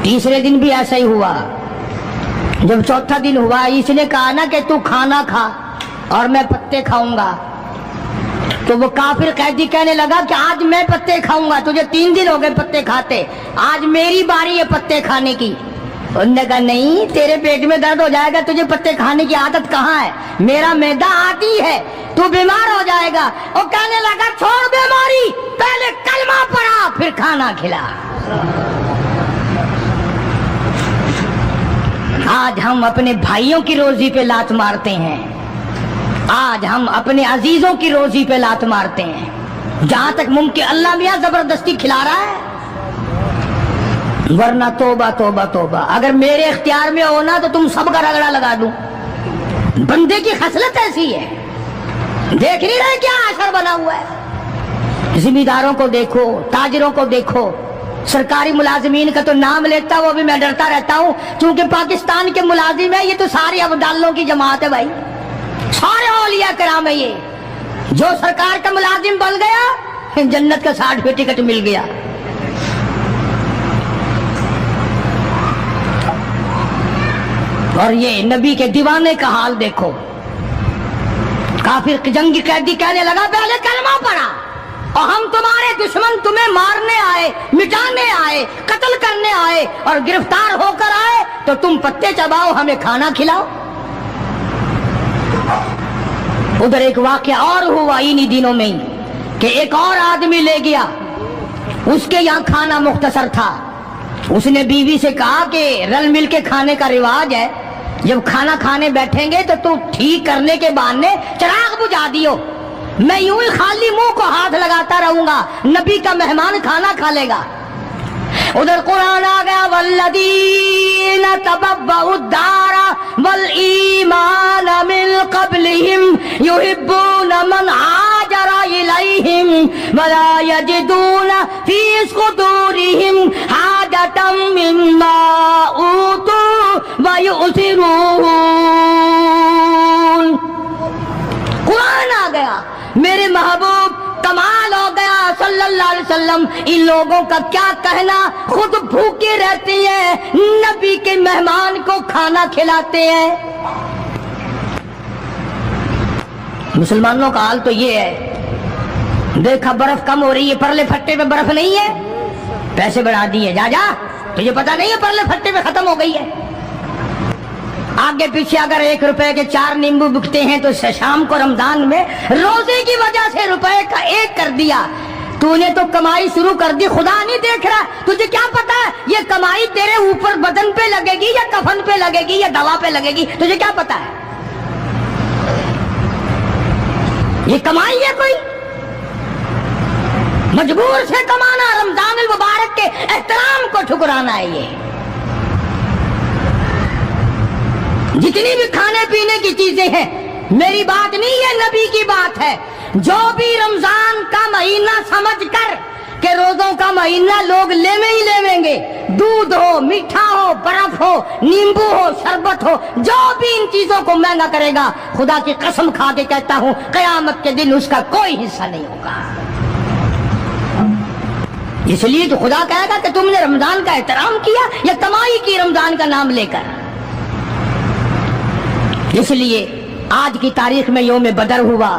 تیسرے دن بھی ایسا ہی ہوا۔ جب چوتھا دن ہوا، اس نے کہا نا کہ تو کھانا کھا اور میں پتے کھاؤں گا، تو وہ کافر قیدی کہنے لگا کہ آج میں پتے کھاؤں گا، تجھے 3 دن ہو گئے پتے کھاتے، آج میری باری ہے پتے کھانے کی۔ انہوں نے کہا نہیں، تیرے پیٹ میں درد ہو جائے گا، تجھے پتے کھانے کی عادت کہاں ہے، میرا معدہ عادی ہے، تو بیمار ہو جائے گا۔ وہ کہنے لگا چھوڑ بیماری، پہلے کلمہ پڑھا پھر کھانا کھلا۔ آج ہم اپنے بھائیوں کی روزی پہ لات مارتے ہیں، آج ہم اپنے عزیزوں کی روزی پہ لات مارتے ہیں، جہاں تک ممکن اللہ میاں زبردستی کھلا رہا ہے، ورنہ توبہ توبہ توبہ، اگر میرے اختیار میں ہونا تو تم سب کا رگڑا لگا دوں۔ بندے کی خصلت ایسی ہے، دیکھ نہیں رہے کیا اثر بنا ہوا ہے؟ ذمہ داروں کو دیکھو، تاجروں کو دیکھو، سرکاری ملازمین کا تو نام لیتا وہ بھی میں ڈرتا رہتا ہوں، کیونکہ پاکستان کے ملازم ہے، یہ تو سارے ابدالوں کی جماعت ہے بھائی، سارے اولیاء کرام ہے یہ۔ جو سرکار کا ملازم بن گیا جنت کا 60 ٹکٹ مل گیا۔ اور یہ نبی کے دیوانے کا حال دیکھو، کافر جنگی قیدی کہنے لگا پہلے کلمہ پڑھا، اور ہم تمہارے دشمن تمہیں مارنے آئے، مٹانے آئے، قتل کرنے آئے اور گرفتار ہو کر آئے تو تم پتے چباؤ ہمیں کھانا کھلاؤ۔ ادھر ایک واقعہ اور ہوا انہی دنوں میں ہی کہ ایک اور آدمی لے گیا، اس کے یہاں کھانا مختصر تھا، اس نے بیوی سے کہا کہ رل مل کے کھانے کا رواج ہے، جب کھانا کھانے بیٹھیں گے تو تو ٹھیک کرنے کے بہانے چراغ بجھا دیو، میں یوں ہی خالی منہ کو ہاتھ لگاتا رہوں گا، نبی کا مہمان کھانا کھا لے گا۔ ادھر قرآن آ گیا والذین تبوؤا الدار والایمان من قبلہم یحبون من ہاجر الیہم ولا یجدون فی صدورہم حاجۃ مما اوتوا ویؤثرون۔ قرآن آ گیا، میرے محبوب کمال ہو گیا صلی اللہ علیہ وسلم، ان لوگوں کا کیا کہنا، خود بھوکے رہتے ہیں، نبی کے مہمان کو کھانا کھلاتے ہیں۔ مسلمانوں کا حال تو یہ ہے، دیکھا برف کم ہو رہی ہے، پرلے پھٹے میں برف نہیں ہے، پیسے بڑھا دیے، جا جا تجھے پتا نہیں ہے پرلے پھٹے میں ختم ہو گئی ہے۔ آگے پیچھے اگر 1 روپے کے 4 نیمبو بکتے ہیں تو شام کو رمضان میں روزے کی وجہ سے روپے کا 1 کر دیا، تو نے تو کمائی شروع کر دی، خدا نہیں دیکھ رہا، تجھے کیا پتا ہے یہ کمائی تیرے اوپر بدن پہ لگے گی یا کفن پہ لگے گی یا دوا پہ لگے گی، تجھے کیا پتا ہے؟ یہ کمائی ہے کوئی؟ مجبور سے کمانا، رمضان المبارک کے احترام کو ٹھکرانا ہے۔ یہ جتنی بھی کھانے پینے کی چیزیں ہیں، میری بات نہیں ہے، نبی کی بات ہے، جو بھی رمضان کا مہینہ سمجھ کر کہ روزوں کا مہینہ لوگ لیویں ہی لیویں گے، دودھ ہو، میٹھا ہو، برف ہو، نیمبو ہو، شربت ہو، جو بھی ان چیزوں کو مہنگا کرے گا، خدا کی قسم کھا کے کہتا ہوں قیامت کے دن اس کا کوئی حصہ نہیں ہوگا۔ اس لیے تو خدا کہے گا کہ تم نے رمضان کا احترام کیا یا کمائی کی رمضان کا نام لے کر۔ اس لیے آج کی تاریخ میں یوم بدر ہوا،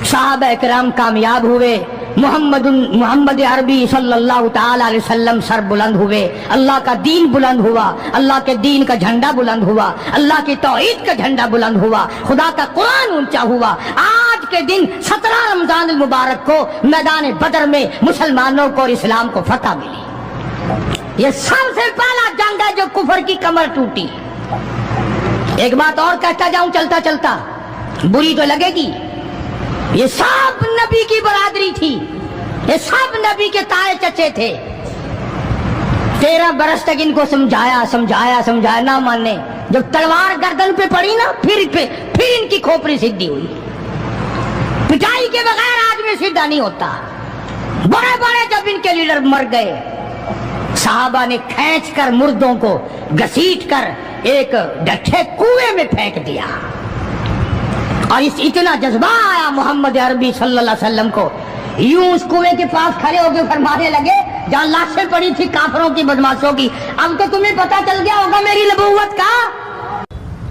صحابہ کرام کامیاب ہوئے، محمد عربی صلی اللہ تعالی علیہ وسلم سر بلند ہوئے، اللہ کا دین بلند ہوا، اللہ کے دین کا جھنڈا بلند ہوا، اللہ کی توحید کا جھنڈا بلند ہوا، خدا کا قرآن اونچا ہوا۔ آج کے دن 17 رمضان المبارک کو میدان بدر میں مسلمانوں کو اور اسلام کو فتح ملی۔ یہ سب سے پہلا جنگ ہے جو کفر کی کمر ٹوٹی۔ ایک بات اور کہتا جاؤں چلتا چلتا، بری تو لگے گی، یہ سب نبی کی برادری تھی، یہ سب نبی کے تائے چچے تھے۔ 13 برس تک ان کو سمجھایا نہ مانے، جب تلوار گردن پہ پڑی نا پھر ان کی کھوپڑی سیدھی ہوئی۔ پٹائی کے بغیر آدمی سیدھا نہیں ہوتا۔ بڑے بڑے جب ان کے لیڈر مر گئے، صحابہ نے کھینچ کر مردوں کو گھسیٹ کر ایک ڈھٹے کنویں میں پھینک دیا، اور اتنا جذبہ آیا محمد عربی صلی اللہ علیہ وسلم کو، یوں اس کنویں کے پاس کھڑے ہو کے فرمانے لگے جہاں لاشیں پڑی تھی کافروں کی، بدماشوں کی، اب تو تمہیں پتہ چل گیا ہوگا میری نبوت کا۔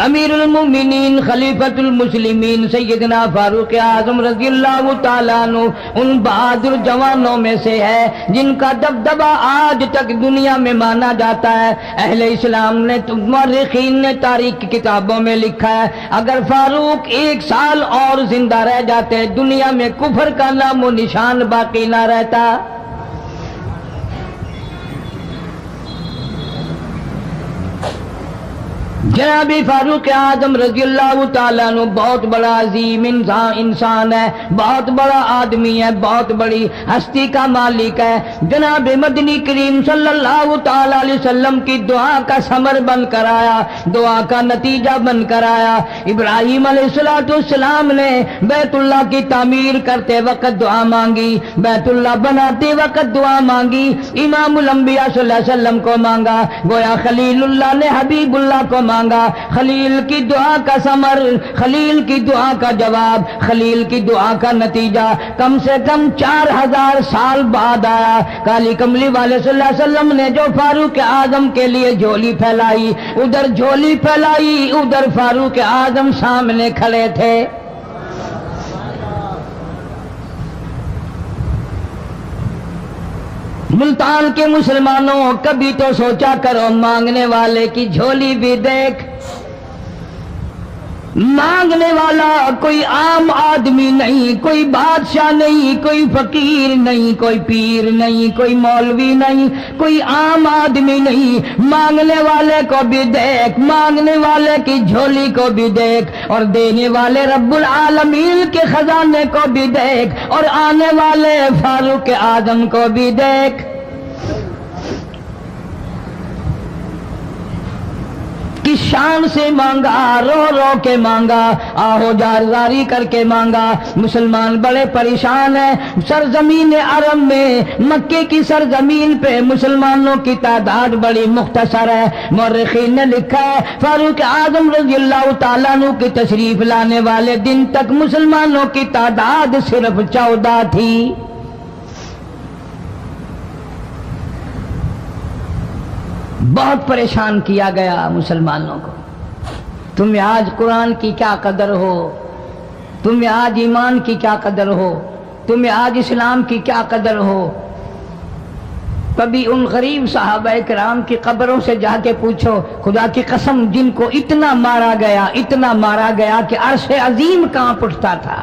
امیر المومنین خلیفۃ المسلمین سیدنا فاروق اعظم رضی اللہ تعالیٰ عنہ ان بہادر جوانوں میں سے ہے جن کا دبدبہ آج تک دنیا میں مانا جاتا ہے۔ اہل اسلام نے، مورخین نے تاریخ کی کتابوں میں لکھا ہے اگر فاروق 1 سال اور زندہ رہ جاتے دنیا میں کفر کا نام و نشان باقی نہ رہتا۔ جناب فاروق اعظم رضی اللہ تعالیٰ عنہ بہت بڑا عظیم انسان ہے، بہت بڑا آدمی ہے، بہت بڑی ہستی کا مالک ہے۔ جناب مدنی کریم صلی اللہ تعالیٰ علیہ وسلم کی دعا کا ثمر بن کر آیا، دعا کا نتیجہ بن کر آیا۔ ابراہیم علیہ السلام نے بیت اللہ کی تعمیر کرتے وقت دعا مانگی، بیت اللہ بناتے وقت دعا مانگی، امام الانبیاء صلی اللہ علیہ وسلم کو مانگا، گویا خلیل اللہ نے حبیب اللہ کو مانگا۔ خلیل کی دعا کا ثمر، خلیل کی دعا کا جواب، خلیل کی دعا کا نتیجہ کم سے کم 4000 سال بعد آیا۔ کالی کملی والے صلی اللہ علیہ وسلم نے جو فاروق اعظم کے لیے جھولی پھیلائی، ادھر جھولی پھیلائی، ادھر فاروق اعظم سامنے کھڑے تھے۔ ملتان کے مسلمانوں، کبھی تو سوچا کرو مانگنے والے کی جھولی بھی دیکھ۔ مانگنے والا کوئی عام آدمی نہیں، کوئی بادشاہ نہیں، کوئی فقیر نہیں، کوئی پیر نہیں، کوئی مولوی نہیں، کوئی عام آدمی نہیں۔ مانگنے والے کو بھی دیکھ، مانگنے والے کی جھولی کو بھی دیکھ، اور دینے والے رب العالمین کے خزانے کو بھی دیکھ، اور آنے والے فاروق اعظم کو بھی دیکھ۔ کس شان سے مانگا، رو رو کے مانگا، آہو جاری کر کے مانگا۔ مسلمان بڑے پریشان ہیں۔ سرزمین عرب میں، مکے کی سرزمین پہ مسلمانوں کی تعداد بڑی مختصر ہے۔ مورخین نے لکھا ہے فاروق اعظم رضی اللہ تعالیٰ عنہ کی تشریف لانے والے دن تک مسلمانوں کی تعداد صرف 14 تھی۔ بہت پریشان کیا گیا مسلمانوں کو۔ تمہیں آج قرآن کی کیا قدر ہو، تمہیں آج ایمان کی کیا قدر ہو، تمہیں آج اسلام کی کیا قدر ہو۔ کبھی ان غریب صحابہ کرام کی قبروں سے جا کے پوچھو، خدا کی قسم جن کو اتنا مارا گیا، اتنا مارا گیا کہ عرش عظیم کانپ اٹھتا تھا۔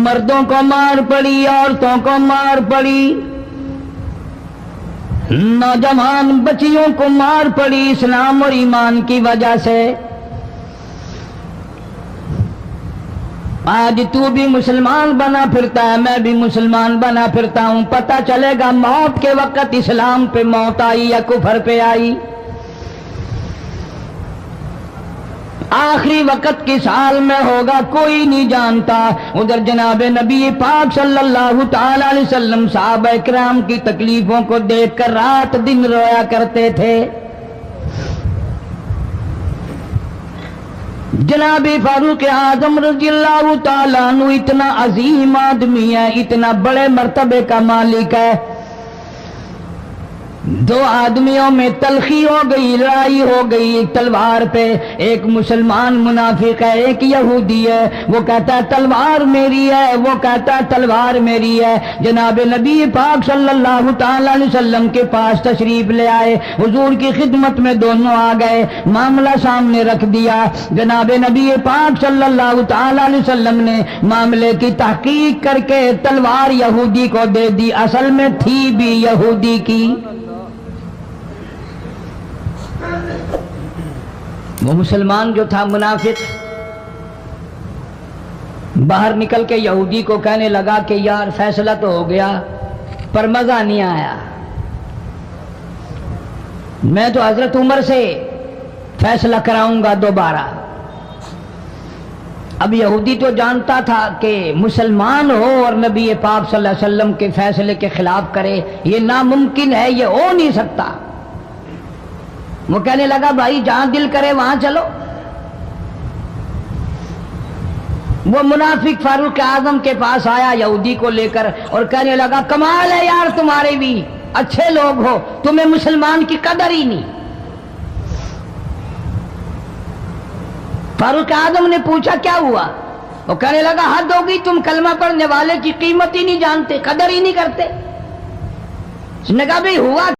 مردوں کو مار پڑی، عورتوں کو مار پڑی، نوجوان بچیوں کو مار پڑی اسلام اور ایمان کی وجہ سے۔ آج تو بھی مسلمان بنا پھرتا ہے، میں بھی مسلمان بنا پھرتا ہوں، پتہ چلے گا موت کے وقت اسلام پہ موت آئی یا کفر پہ آئی۔ آخری وقت کس حال میں ہوگا کوئی نہیں جانتا۔ ادھر جناب نبی پاک صلی اللہ تعالی علیہ وسلم صحابہ کرام کی تکلیفوں کو دیکھ کر رات دن رویا کرتے تھے۔ جناب فاروق اعظم رضی اللہ تعالیٰ عنہ اتنا عظیم آدمی ہے، اتنا بڑے مرتبے کا مالک ہے۔ دو آدمیوں میں تلخی ہو گئی، لڑائی ہو گئی ایک تلوار پہ۔ ایک مسلمان منافق ہے، ایک یہودی ہے۔ وہ کہتا ہے تلوار میری ہے، وہ کہتا ہے تلوار میری ہے۔ جناب نبی پاک صلی اللہ تعالی علیہ وسلم کے پاس تشریف لے آئے، حضور کی خدمت میں دونوں آ گئے، معاملہ سامنے رکھ دیا۔ جناب نبی پاک صلی اللہ تعالی علیہ وسلم نے معاملے کی تحقیق کر کے تلوار یہودی کو دے دی، اصل میں تھی بھی یہودی کی۔ وہ مسلمان جو تھا منافق باہر نکل کے یہودی کو کہنے لگا کہ یار فیصلہ تو ہو گیا پر مزہ نہیں آیا، میں تو حضرت عمر سے فیصلہ کراؤں گا دوبارہ۔ اب یہودی تو جانتا تھا کہ مسلمان ہو اور نبی پاک صلی اللہ علیہ وسلم کے فیصلے کے خلاف کرے، یہ ناممکن ہے، یہ ہو نہیں سکتا۔ وہ کہنے لگا بھائی جہاں دل کرے وہاں چلو۔ وہ منافق فاروق اعظم کے پاس آیا یہودی کو لے کر اور کہنے لگا کمال ہے یار تمہارے بھی، اچھے لوگ ہو، تمہیں مسلمان کی قدر ہی نہیں۔ فاروق اعظم نے پوچھا کیا ہوا؟ وہ کہنے لگا حد ہوگی، تم کلمہ پڑھنے والے کی قیمت ہی نہیں جانتے، قدر ہی نہیں کرتے۔ اس نے کہا بھائی ہوا